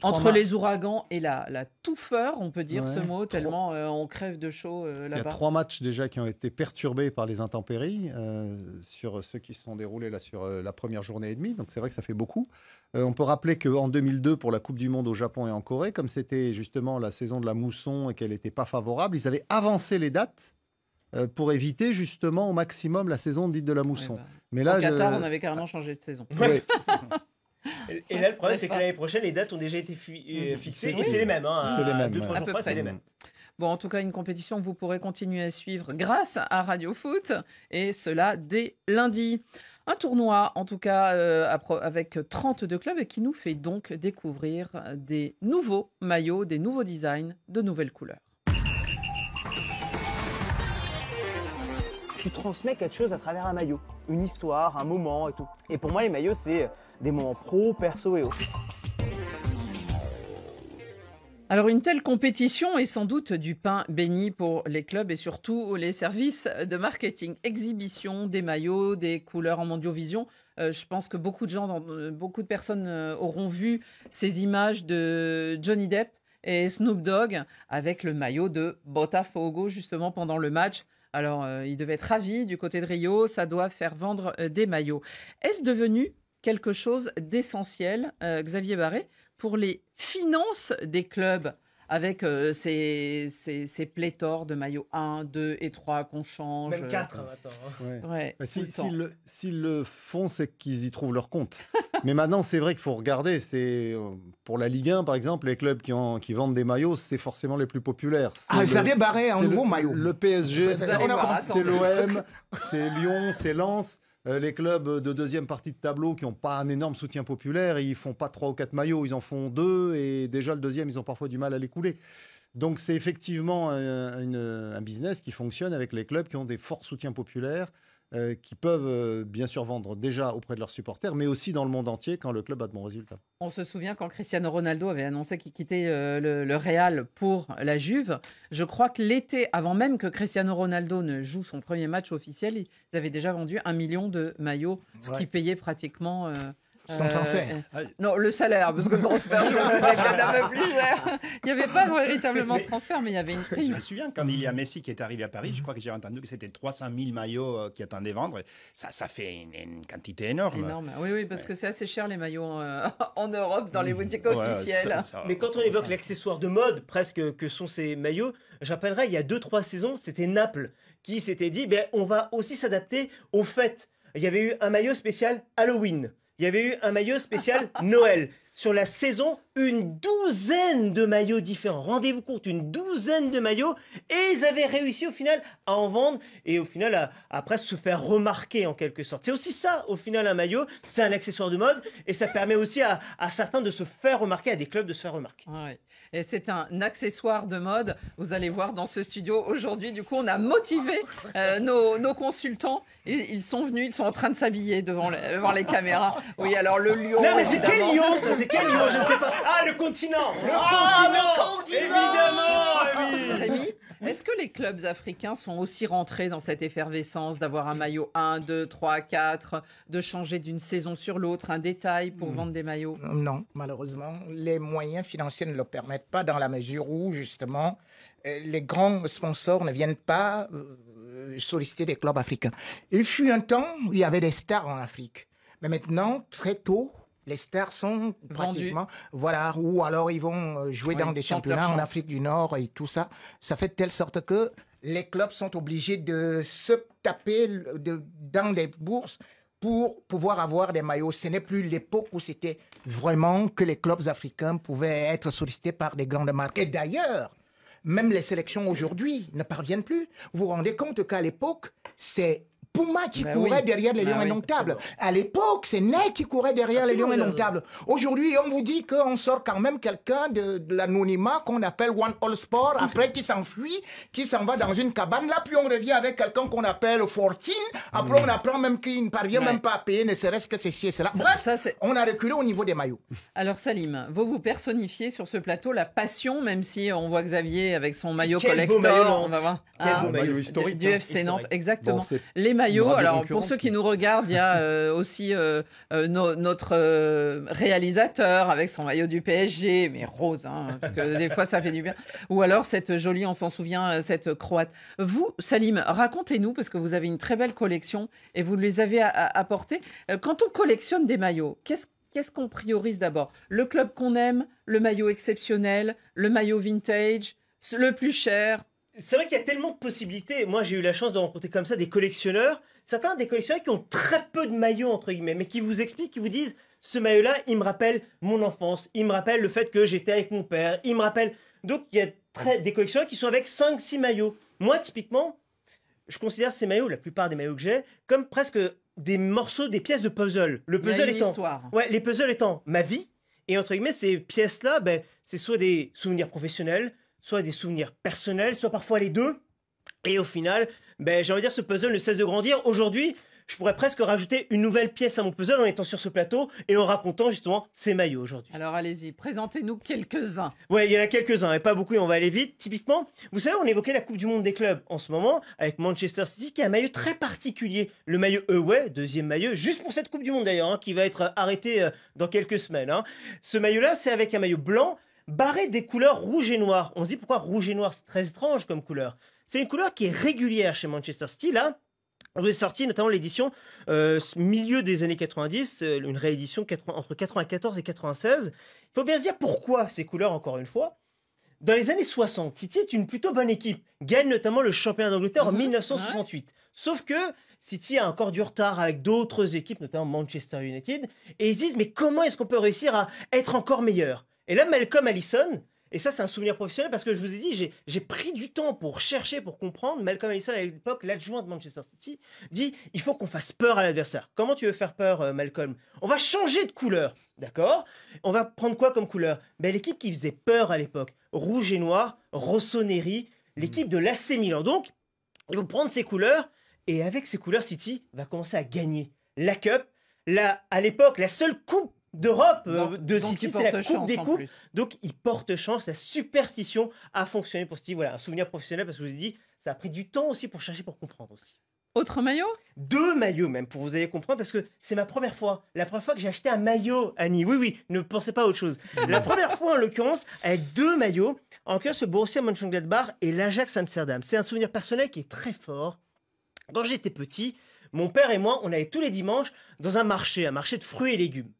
Entre les ouragans et la touffeur, on peut dire ce mot, tellement on crève de chaud là-bas. Il y a 3 matchs déjà qui ont été perturbés par les intempéries sur ceux qui se sont déroulés là, sur la première journée et demie. Donc c'est vrai que ça fait beaucoup. On peut rappeler qu'en 2002, pour la Coupe du Monde au Japon et en Corée, comme c'était justement la saison de la mousson et qu'elle n'était pas favorable, ils avaient avancé les dates pour éviter justement au maximum la saison dite de la mousson. Mais là, au Qatar, on avait carrément changé de saison. Oui. Et là, le problème, c'est que l'année prochaine, les dates ont déjà été fixées et c'est les mêmes. Hein, c'est les mêmes. 2-3 jours près, c'est les mêmes. Bon, en tout cas, une compétition que vous pourrez continuer à suivre grâce à Radio Foot, et cela dès lundi. Un tournoi, en tout cas, avec 32 clubs, et qui nous fait donc découvrir des nouveaux maillots, des nouveaux designs, de nouvelles couleurs. Tu transmets quelque chose à travers un maillot, une histoire, un moment et tout. Et pour moi, les maillots, c'est des moments pro, perso et autres. Alors une telle compétition est sans doute du pain béni pour les clubs et surtout les services de marketing. Exhibition des maillots, des couleurs en Mondiovision. Je pense que beaucoup de personnes auront vu ces images de Johnny Depp et Snoop Dogg avec le maillot de Botafogo justement pendant le match. Alors ils devaient être ravis du côté de Rio, ça doit faire vendre des maillots. Est-ce devenu quelque chose d'essentiel, Xavier Barré, pour les finances des clubs, avec ces pléthores de maillots 1, 2 et 3 qu'on change. Même 4 maintenant. Ouais, s'ils le font, c'est qu'ils y trouvent leur compte. Mais maintenant, c'est vrai qu'il faut regarder. Pour la Ligue 1, par exemple, les clubs qui vendent des maillots, c'est forcément les plus populaires. Xavier Barré, un nouveau maillot. Le PSG, c'est l'OM, c'est Lyon, c'est Lens. Les clubs de deuxième partie de tableau qui n'ont pas un énorme soutien populaire, ils ne font pas 3 ou 4 maillots, ils en font 2 et déjà le deuxième, ils ont parfois du mal à l'écouler. Donc c'est effectivement un business qui fonctionne avec les clubs qui ont des forts soutiens populaires, qui peuvent bien sûr vendre déjà auprès de leurs supporters, mais aussi dans le monde entier quand le club a de bons résultats. On se souvient quand Cristiano Ronaldo avait annoncé qu'il quittait le Real pour la Juve. Je crois que l'été, avant même que Cristiano Ronaldo ne joue son premier match officiel, ils avaient déjà vendu 1 million de maillots, ce qui payait pratiquement... son transfert. Non, le salaire, parce que le transfert, c'était peut-être un peu plus cher. Il n'y avait pas véritablement de transfert, mais il y avait une prime. Je me souviens, quand il y a Messi qui est arrivé à Paris, je crois que j'ai entendu que c'était 300 000 maillots qui attendaient vendre. Ça fait une quantité énorme. Oui, parce que c'est assez cher les maillots en Europe, dans les boutiques officielles. Mais quand on évoque l'accessoire de mode, presque, que sont ces maillots, j'appellerais, il y a 2-3 saisons, c'était Naples qui s'était dit, on va aussi s'adapter aux fêtes. Il y avait eu un maillot spécial Halloween. Il y avait eu un maillot spécial Noël. Sur la saison, une douzaine de maillots différents. Rendez-vous compte, une douzaine de maillots. Et ils avaient réussi au final à en vendre et au final à presque se faire remarquer en quelque sorte. C'est aussi ça, au final, un maillot. C'est un accessoire de mode et ça permet aussi à certains de se faire remarquer, à des clubs de se faire remarquer. Ouais. Et c'est un accessoire de mode. Vous allez voir dans ce studio aujourd'hui. Du coup, on a motivé nos consultants. Et ils sont venus, ils sont en train de s'habiller devant les caméras. Oui, alors le lion. Non, mais c'est quel lion ça? C'est quel lion? Je ne sais pas. Ah, le continent. Le continent. Évidemment. Rémi, est-ce que les clubs africains sont aussi rentrés dans cette effervescence d'avoir un maillot 1, 2, 3, 4, de changer d'une saison sur l'autre, un détail pour vendre des maillots? Non, malheureusement. Les moyens financiers ne le permettent pas dans la mesure où, justement, les grands sponsors ne viennent pas solliciter des clubs africains. Il fut un temps où il y avait des stars en Afrique. Mais maintenant, très tôt, les stars sont pratiquement... Voilà, ou alors ils vont jouer dans des championnats en Afrique du Nord et tout ça. Ça fait de telle sorte que les clubs sont obligés de se taper dans des bourses pour pouvoir avoir des maillots. Ce n'est plus l'époque où c'était vraiment que les clubs africains pouvaient être sollicités par des grandes marques. Et d'ailleurs, même les sélections aujourd'hui ne parviennent plus. Vous vous rendez compte qu'à l'époque, c'est Puma qui courait derrière les Lions Indomptables. À l'époque, c'est Ney qui courait derrière les Lions Indomptables. Aujourd'hui, on vous dit qu'on sort quand même quelqu'un de l'anonymat qu'on appelle One All Sport, après qui s'enfuit, qui s'en va dans une cabane. Là, puis on revient avec quelqu'un qu'on appelle 14. Après, on apprend même qu'il ne parvient même pas à payer, ne serait-ce que ceci et cela. Bref, on a reculé au niveau des maillots. Alors Salim, vous personnifiez sur ce plateau la passion, même si on voit Xavier avec son maillot collector. On va voir. Maillot historique. Du FC Nantes, exactement. Bon, les maillots, alors pour ceux qui nous regardent, il y a aussi notre réalisateur avec son maillot du PSG, mais rose, hein, parce que des fois ça fait du bien. Ou alors cette jolie, on s'en souvient, cette croate. Vous, Salim, racontez-nous, parce que vous avez une très belle collection et vous les avez apportés. Quand on collectionne des maillots, qu'est-ce qu'on priorise d'abord? Le club qu'on aime, le maillot exceptionnel, le maillot vintage, le plus cher? C'est vrai qu'il y a tellement de possibilités. Moi, j'ai eu la chance de rencontrer comme ça des collectionneurs. Certains des collectionneurs qui ont très peu de maillots, entre guillemets, mais qui vous expliquent, qui vous disent « ce maillot-là, il me rappelle mon enfance, il me rappelle le fait que j'étais avec mon père, il me rappelle... » Donc, il y a des collectionneurs qui sont avec 5-6 maillots. Moi, typiquement, je considère ces maillots, la plupart des maillots que j'ai, comme presque des morceaux, des pièces de puzzle. Le puzzle étant... histoire. Ouais, les puzzles étant ma vie, et entre guillemets, ces pièces-là, c'est soit des souvenirs professionnels, soit des souvenirs personnels, soit parfois les deux. Et au final, j'ai envie de dire, ce puzzle ne cesse de grandir. Aujourd'hui, je pourrais presque rajouter une nouvelle pièce à mon puzzle en étant sur ce plateau et en racontant justement ces maillots aujourd'hui. Alors allez-y, présentez-nous quelques-uns. Ouais, il y en a quelques-uns, et pas beaucoup, et on va aller vite. Typiquement, vous savez, on évoquait la Coupe du Monde des clubs en ce moment, avec Manchester City, qui a un maillot très particulier. Le maillot away, deuxième maillot, juste pour cette Coupe du Monde d'ailleurs, qui va être arrêté dans quelques semaines. Ce maillot-là, c'est avec un maillot blanc, barré des couleurs rouge et noir. On se dit pourquoi rouge et noir, c'est très étrange comme couleur. C'est une couleur qui est régulière chez Manchester City. Là, vous avez sorti notamment l'édition milieu des années 90, une réédition entre 94 et 96. Il faut bien se dire pourquoi ces couleurs, encore une fois. Dans les années 60, City est une plutôt bonne équipe. Gagne notamment le championnat d'Angleterre en 1968. Ouais. Sauf que City a encore du retard avec d'autres équipes, notamment Manchester United. Et ils se disent, mais comment est-ce qu'on peut réussir à être encore meilleur? Et là, Malcolm Allison, et ça c'est un souvenir professionnel parce que je vous ai dit, j'ai pris du temps pour chercher, pour comprendre. Malcolm Allison, à l'époque, l'adjoint de Manchester City, dit, il faut qu'on fasse peur à l'adversaire. Comment tu veux faire peur, Malcolm? On va changer de couleur, d'accord? On va prendre quoi comme couleur? L'équipe qui faisait peur à l'époque, rouge et noir, Rossoneri, l'équipe de l'AC Milan. Donc, ils vont prendre ces couleurs, et avec ces couleurs, City va commencer à gagner la Cup. À l'époque, la seule coupe d'Europe de City, c'est la coupe des coupes. Donc, il porte chance. La superstition a fonctionné pour City. Voilà, un souvenir professionnel parce que je vous ai dit, ça a pris du temps aussi pour chercher, pour comprendre aussi. Autre maillot? 2 maillots même, pour vous allez comprendre, parce que c'est ma première fois. La première fois que j'ai acheté un maillot, Annie. Oui, ne pensez pas à autre chose. La première fois, en l'occurrence, avec 2 maillots. En l'occurrence, le Borussia Mönchengladbach et l'Ajax Amsterdam. C'est un souvenir personnel qui est très fort. Quand j'étais petit, mon père et moi, on allait tous les dimanches dans un marché de fruits et légumes,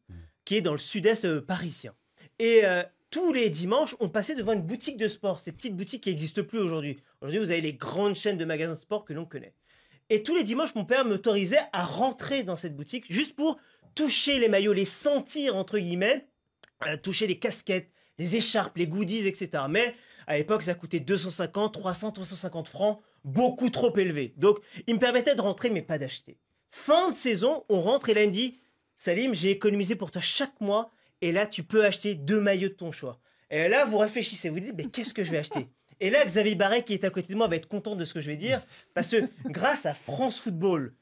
qui est dans le sud-est parisien. Et tous les dimanches, on passait devant une boutique de sport, ces petites boutiques qui n'existent plus aujourd'hui. Aujourd'hui, vous avez les grandes chaînes de magasins de sport que l'on connaît. Et tous les dimanches, mon père m'autorisait à rentrer dans cette boutique juste pour toucher les maillots, les sentir, entre guillemets, toucher les casquettes, les écharpes, les goodies, etc. Mais à l'époque, ça coûtait 250, 300, 350 francs, beaucoup trop élevé. Donc, il me permettait de rentrer, mais pas d'acheter. Fin de saison, on rentre et là, il me dit, Salim, j'ai économisé pour toi chaque mois et là, tu peux acheter 2 maillots de ton choix. Et là, vous réfléchissez, vous dites, mais qu'est-ce que je vais acheter? Et là, Xavier Barret, qui est à côté de moi, va être content de ce que je vais dire, parce que grâce à France Football,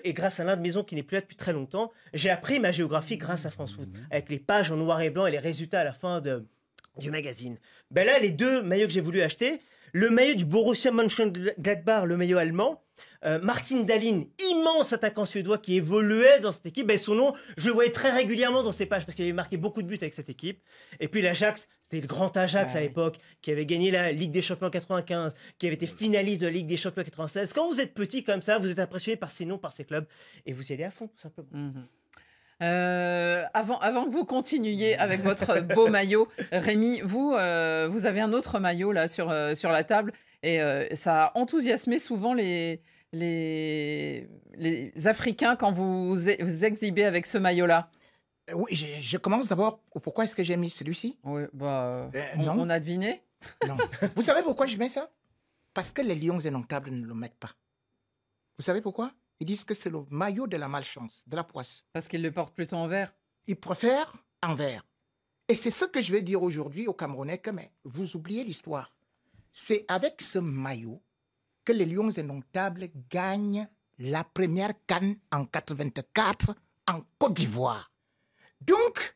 et grâce à l'un de maison qui n'est plus là depuis très longtemps, j'ai appris ma géographie grâce à France Foot, avec les pages en noir et blanc et les résultats à la fin du magazine. Là, les 2 maillots que j'ai voulu acheter, le maillot du Borussia Mönchengladbach, le maillot allemand, Martin Dahlin, immense attaquant suédois qui évoluait dans cette équipe. Son nom, je le voyais très régulièrement dans ses pages parce qu'il avait marqué beaucoup de buts avec cette équipe. Et puis l'Ajax, c'était le grand Ajax à l'époque, qui avait gagné la Ligue des Champions en 95, qui avait été finaliste de la Ligue des Champions en 96. Quand vous êtes petit comme ça, vous êtes impressionné par ces noms, par ces clubs, et vous y allez à fond, tout simplement. Avant que vous continuiez avec votre beau maillot, Rémi, vous avez un autre maillot là sur la table et ça a enthousiasmé souvent les les Africains quand vous exhibez avec ce maillot-là? Oui, je commence d'abord. Pourquoi est-ce que j'ai mis celui-ci? Oui, non. On a deviné? Non. Vous savez pourquoi je mets ça? Parce que les lions indomptables ne le mettent pas. Vous savez pourquoi? Ils disent que c'est le maillot de la malchance, de la poisse. Parce qu'ils le portent plutôt en vert. Ils préfèrent en vert. Et c'est ce que je vais dire aujourd'hui aux Camerounais, que mais vous oubliez l'histoire. C'est avec ce maillot que les lions indomptables gagnent la première CAN en 84 en Côte d'Ivoire. Donc,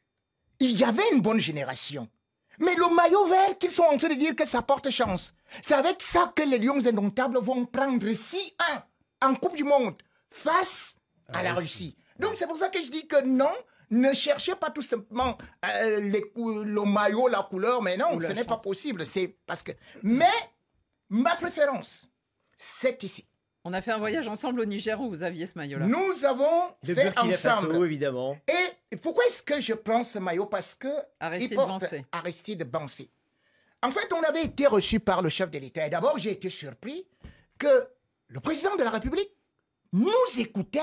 il y avait une bonne génération. Mais le maillot vert qu'ils sont en train de dire que ça porte chance, c'est avec ça que les lions indomptables vont prendre 6-1 en Coupe du Monde face à la Russie. Donc c'est pour ça que je dis que non, ne cherchez pas tout simplement le maillot, la couleur, mais non, ce n'est pas possible. C'est parce que... Mais ma préférence, c'est ici. On a fait un voyage ensemble au Niger où vous aviez ce maillot-là. Nous avons fait ensemble. Évidemment. Et pourquoi est-ce que je prends ce maillot? Parce que Aristide Bancé. Aristide Bancé. En fait, on avait été reçu par le chef de l'État. Et d'abord, j'ai été surpris que le président de la République nous écoutait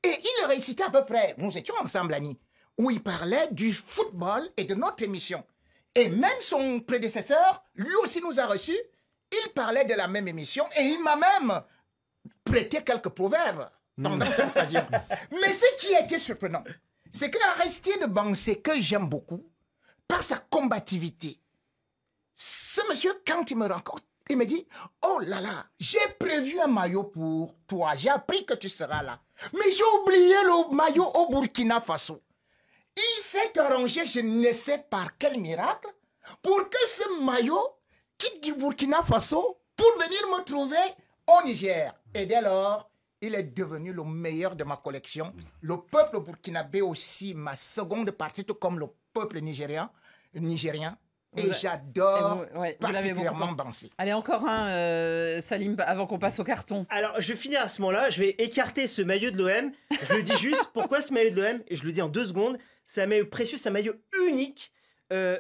et il récitait à peu près, nous étions ensemble, Annie, où il parlait du football et de notre émission. Et même son prédécesseur, lui aussi nous a reçus, il parlait de la même émission et il m'a même prêté quelques proverbes pendant cette occasion. Mais ce qui a été surprenant, c'est que Aristide Bancé, que j'aime beaucoup, par sa combativité, ce monsieur, quand il me rencontre, il me dit, oh là là, j'ai prévu un maillot pour toi, j'ai appris que tu seras là. Mais j'ai oublié le maillot au Burkina Faso. Il s'est arrangé, je ne sais par quel miracle, pour que ce maillot quitte du Burkina Faso pour venir me trouver au Niger. Et dès lors, il est devenu le meilleur de ma collection. Le peuple burkinabé aussi, ma seconde partie, tout comme le peuple nigérien. Et j'adore particulièrement danser. Allez, encore un, Salim, avant qu'on passe au carton. Alors, je finis à ce moment-là. Je vais écarter ce maillot de l'OM. Je le dis juste, pourquoi ce maillot de l'OM? Et je le dis en 2 secondes. C'est un maillot précieux, c'est un maillot unique.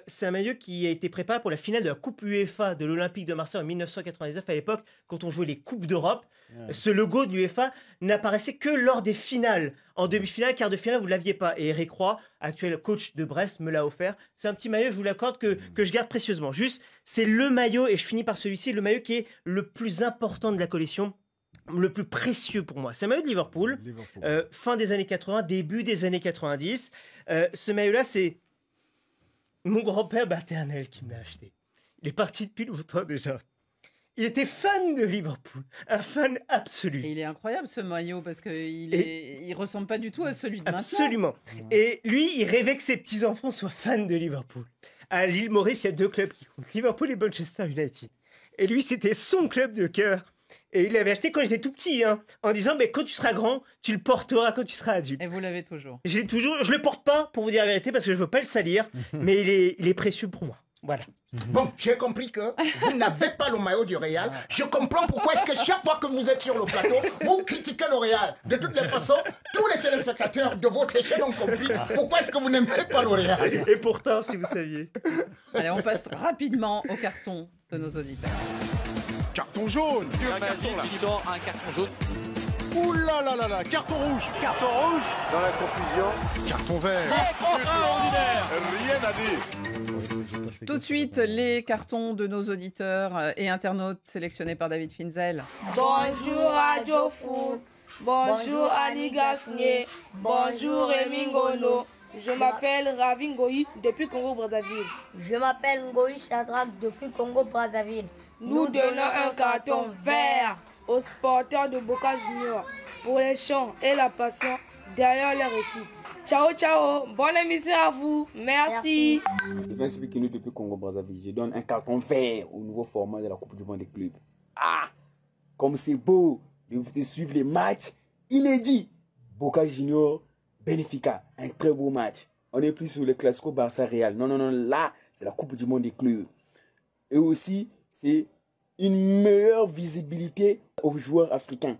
C'est un maillot qui a été préparé pour la finale de la Coupe UEFA de l'Olympique de Marseille en 1999, à l'époque, quand on jouait les Coupes d'Europe. Ce logo de l'UEFA n'apparaissait que lors des finales. En demi-finale, quart de finale, vous ne l'aviez pas. Et Eric Roy, actuel coach de Brest, me l'a offert. C'est un petit maillot, je vous l'accorde, que je garde précieusement. Juste, c'est le maillot, et je finis par celui-ci, le maillot qui est le plus important de la collection, le plus précieux pour moi. C'est un maillot de Liverpool. Fin des années 80, début des années 90. Ce maillot-là, c'est mon grand-père maternel qui me l'a acheté. Il est parti depuis longtemps déjà. Il était fan de Liverpool, un fan absolu. Et il est incroyable ce maillot parce qu'il ressemble pas du tout à celui de maintenant. Absolument. Et lui, il rêvait que ses petits-enfants soient fans de Liverpool. À l'île Maurice, il y a 2 clubs qui comptent, Liverpool et Manchester United. Et lui, c'était son club de cœur. Et il l'avait acheté quand j'étais tout petit, en disant mais quand tu seras grand, tu le porteras quand tu seras adulte. Et vous l'avez toujours. Je l'ai toujours. Je le porte pas pour vous dire la vérité parce que je veux pas le salir, mais il est précieux pour moi. Voilà. Bon, j'ai compris que vous n'avez pas le maillot du Real. Je comprends pourquoi est-ce que chaque fois que vous êtes sur le plateau, vous critiquez le Real. De toutes les façons, tous les téléspectateurs de votre chaîne ont compris pourquoi est-ce que vous n'aimez pas le Real. Et pourtant, si vous saviez. Allez, on passe rapidement au carton de nos auditeurs. Carton jaune. Un carton là. Qui sort un carton jaune. Ouh là là là là, carton rouge. Carton rouge. Dans la confusion. Carton vert. Extraordinaire. Rien à dire. Tout de suite, les cartons de nos auditeurs et internautes sélectionnés par David Finzel. Bonjour Radio Foot. Bonjour Annie Gasnier. Bonjour Rémi Ngono. Je m'appelle Ravi Ngoï depuis Congo-Brazzaville. Je m'appelle Ngoï Chadrak depuis Congo-Brazzaville. Nous donnons un carton vert aux sporteurs de Boca Junior pour les chants et la passion derrière leur équipe. Ciao, ciao. Bonne émission à vous. Merci. Vince Bikino depuis Congo-Brazzaville. Je donne un carton vert au nouveau format de la Coupe du Monde des clubs. Ah, comme c'est beau de suivre les matchs inédits. Boca Junior, Benfica, un très beau match. On n'est plus sur le Classico Barça-Real. Non, non, non, là, c'est la Coupe du Monde des clubs. Et aussi, c'est une meilleure visibilité aux joueurs africains.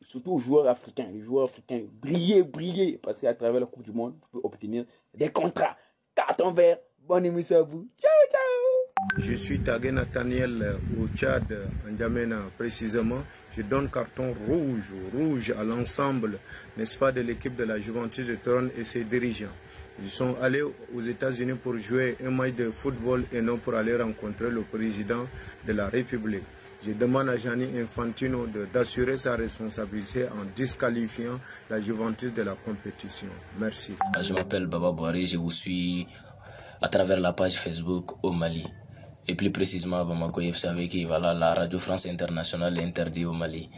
Surtout aux joueurs africains. Les joueurs africains, brillez. Parce qu'à travers la Coupe du Monde, vous pouvez obtenir des contrats. Carton vert, bonne émission à vous. Ciao, ciao. Je suis Tagué Nathaniel au Tchad, en Djamena précisément. Je donne carton rouge à l'ensemble, n'est-ce pas, de l'équipe de la Juventus de Turin et ses dirigeants. Ils sont allés aux États-Unis pour jouer un match de football et non pour aller rencontrer le président de la République. Je demande à Gianni Infantino d'assurer sa responsabilité en disqualifiant la Juventus de la compétition. Merci. Je m'appelle Baba Boari, je vous suis à travers la page Facebook au Mali. Et plus précisément à Bamako, vous savez que voilà, la Radio France Internationale est interdite au Mali.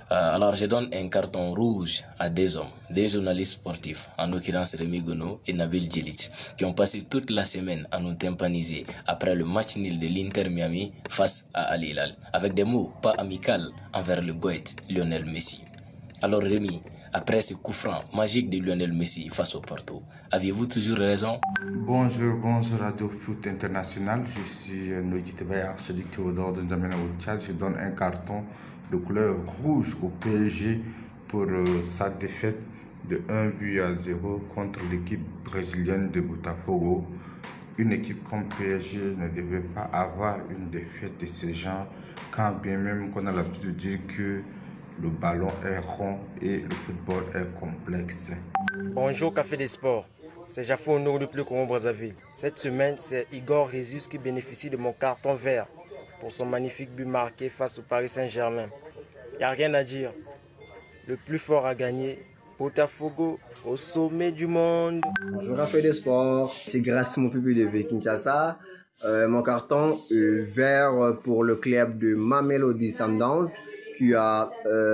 Alors je donne un carton rouge à des hommes, des journalistes sportifs, en l'occurrence Rémi Gono et Nabil Djelic, qui ont passé toute la semaine à nous tympaniser après le match nul de l'Inter Miami face à Al Hilal, avec des mots pas amicaux envers le goët Lionel Messi. Alors Rémi, après ce coup franc magique de Lionel Messi face au Porto, aviez-vous toujours raison? Bonjour Radio Foot International. Je suis Noïdi Tebaya, celui Théodore de N'Djamena au Tchad. Je donne un carton de couleur rouge au PSG pour sa défaite de 1-0 contre l'équipe brésilienne de Botafogo. Une équipe comme PSG ne devait pas avoir une défaite de ce genre, quand bien même qu'on a l'habitude de dire que le ballon est rond et le football est complexe. Bonjour Café des Sports, c'est Jafou Ono depuis le Congo-Brazzaville. Cette semaine, c'est Igor Jesus qui bénéficie de mon carton vert pour son magnifique but marqué face au Paris Saint-Germain. Il n'y a rien à dire. Le plus fort a gagné. Botafogo au sommet du monde. Bonjour Café des Sports, c'est Grassimo Pipi de Kinshasa. Mon carton vert pour le club de Mamelodi Sundowns qui a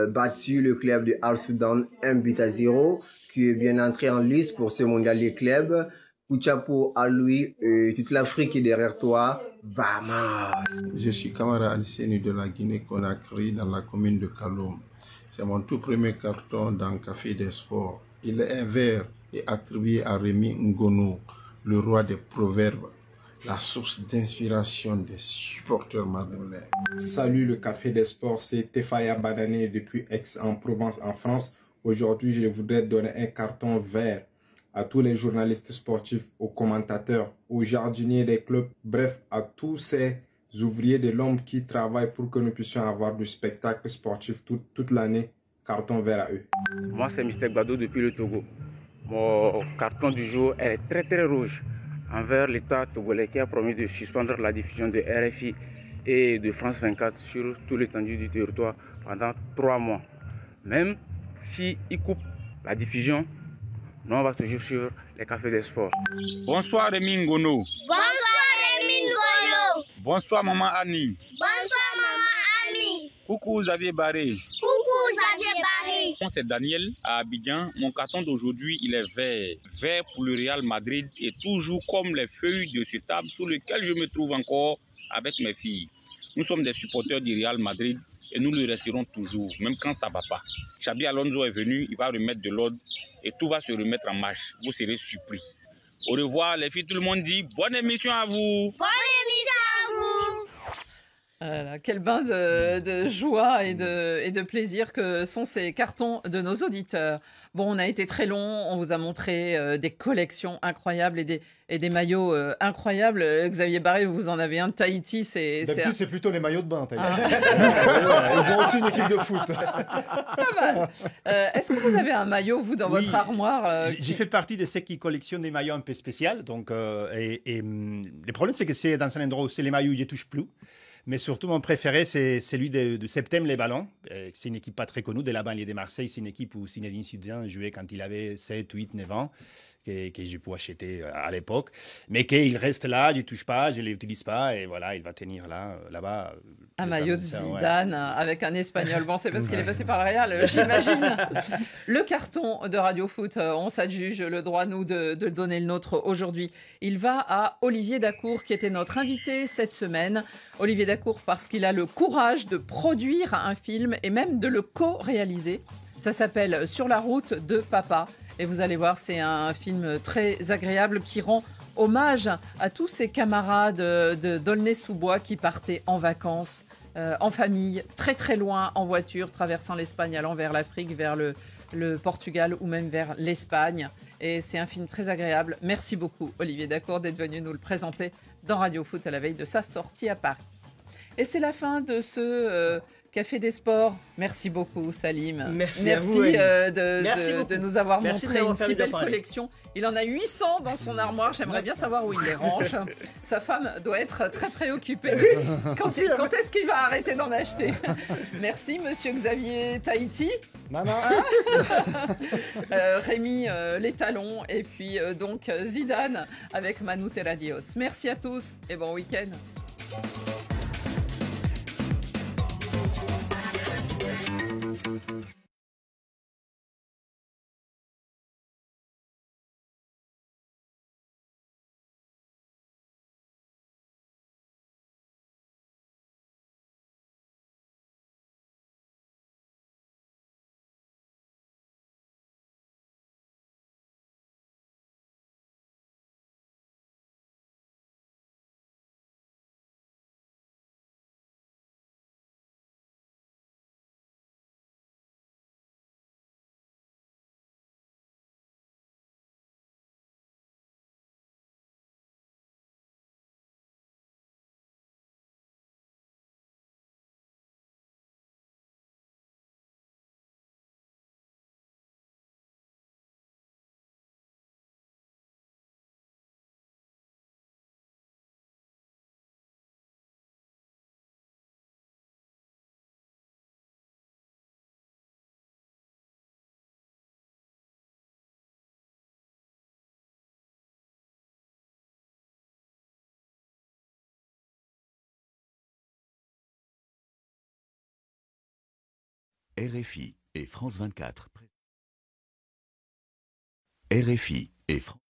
battu le club de Al Soudan 1-0, qui est bien entré en lice pour ce mondial des clubs. Coup de chapeau à lui, toute l'Afrique est derrière toi. Vamos! Je suis Kamara Alisseni de la Guinée-Conakry dans la commune de Kaloum. C'est mon tout premier carton dans Café des Sports. Il est vert et attribué à Rémi Ngono, le roi des proverbes, la source d'inspiration des supporters madrilènes. Salut le Café des Sports, c'est Tefaya Badané depuis Aix-en-Provence en France. Aujourd'hui, je voudrais donner un carton vert à tous les journalistes sportifs, aux commentateurs, aux jardiniers des clubs, bref, à tous ces ouvriers de l'ombre qui travaillent pour que nous puissions avoir du spectacle sportif toute l'année. Carton vert à eux. Moi, c'est Mr. Gbado depuis le Togo. Mon carton du jour est très rouge envers l'État togolais qui a promis de suspendre la diffusion de RFI et de France 24 sur tout l'étendue du territoire pendant 3 mois. Même s'ils coupent la diffusion, nous on va toujours sur les cafés des sports. Bonsoir Rémi Ngono. Bonsoir Rémi Ngono. Bonsoir maman Annie. Bonsoir maman Annie. Coucou Xavier Barré. Coucou Xavier Barré. C'est Daniel à Abidjan. Mon carton d'aujourd'hui, il est vert. Vert pour le Real Madrid et toujours comme les feuilles de ce table sur lequel je me trouve encore avec mes filles. Nous sommes des supporters du Real Madrid et nous le resterons toujours, même quand ça ne va pas. Xabi Alonso est venu, il va remettre de l'ordre et tout va se remettre en marche. Vous serez surpris. Au revoir les filles, tout le monde dit bonne émission à vous. Bonne émission à vous. Quel bain de joie et de plaisir que sont ces cartons de nos auditeurs. Bon, on a été très long, on vous a montré des collections incroyables et des maillots incroyables. Xavier Barré, vous en avez un de Tahiti. D'habitude, c'est plutôt les maillots de bain. Ils ont aussi une équipe de foot. Pas mal. Est-ce que vous avez un maillot, vous, dans votre armoire J'ai fait partie de ceux qui collectionnent des maillots un peu spéciaux. Donc, le problème, c'est que c'est dans un endroit où c'est les maillots où je ne touche plus. Mais surtout, mon préféré, c'est celui de Septem Les Ballons. C'est une équipe pas très connue de la banlieue de Marseille. C'est une équipe où Zinedine Zidane jouait quand il avait 7, 8, 9 ans, que j'ai pu acheter à l'époque. Mais qu'il reste là, je ne touche pas, je ne l'utilise pas. Et voilà, il va tenir là-bas. Un maillot de Zidane avec un Espagnol. Bon, c'est parce qu'il est passé par le Real, j'imagine. Le carton de Radio Foot, on s'adjuge le droit, nous, de donner le nôtre aujourd'hui. Il va à Olivier Dacour, qui était notre invité cette semaine. Olivier Dacour, parce qu'il a le courage de produire un film et même de le co-réaliser. Ça s'appelle Sur la route de papa. Et vous allez voir, c'est un film très agréable qui rend hommage à tous ces camarades d'Aulnay-sous-Bois qui partaient en vacances, en famille, très très loin, en voiture, traversant l'Espagne, allant vers l'Afrique, vers le Portugal ou même vers l'Espagne. Et c'est un film très agréable. Merci beaucoup, Olivier Dacour, d'être venu nous le présenter dans Radio Foot à la veille de sa sortie à Paris. Et c'est la fin de ce Café des Sports, merci beaucoup Salim. Merci à vous, Annie. De nous avoir Merci montré de une m'avoir si permis d'en belle parler. collection. Il en a 800 dans son armoire, j'aimerais bien savoir où il les range. Sa femme doit être très préoccupée. Quand est-ce qu'il va arrêter d'en acheter? Merci monsieur Xavier Tahiti. Rémi les talons et puis donc Zidane avec Manu Terradios. Merci à tous et bon week-end. RFI et France 24. RFI et France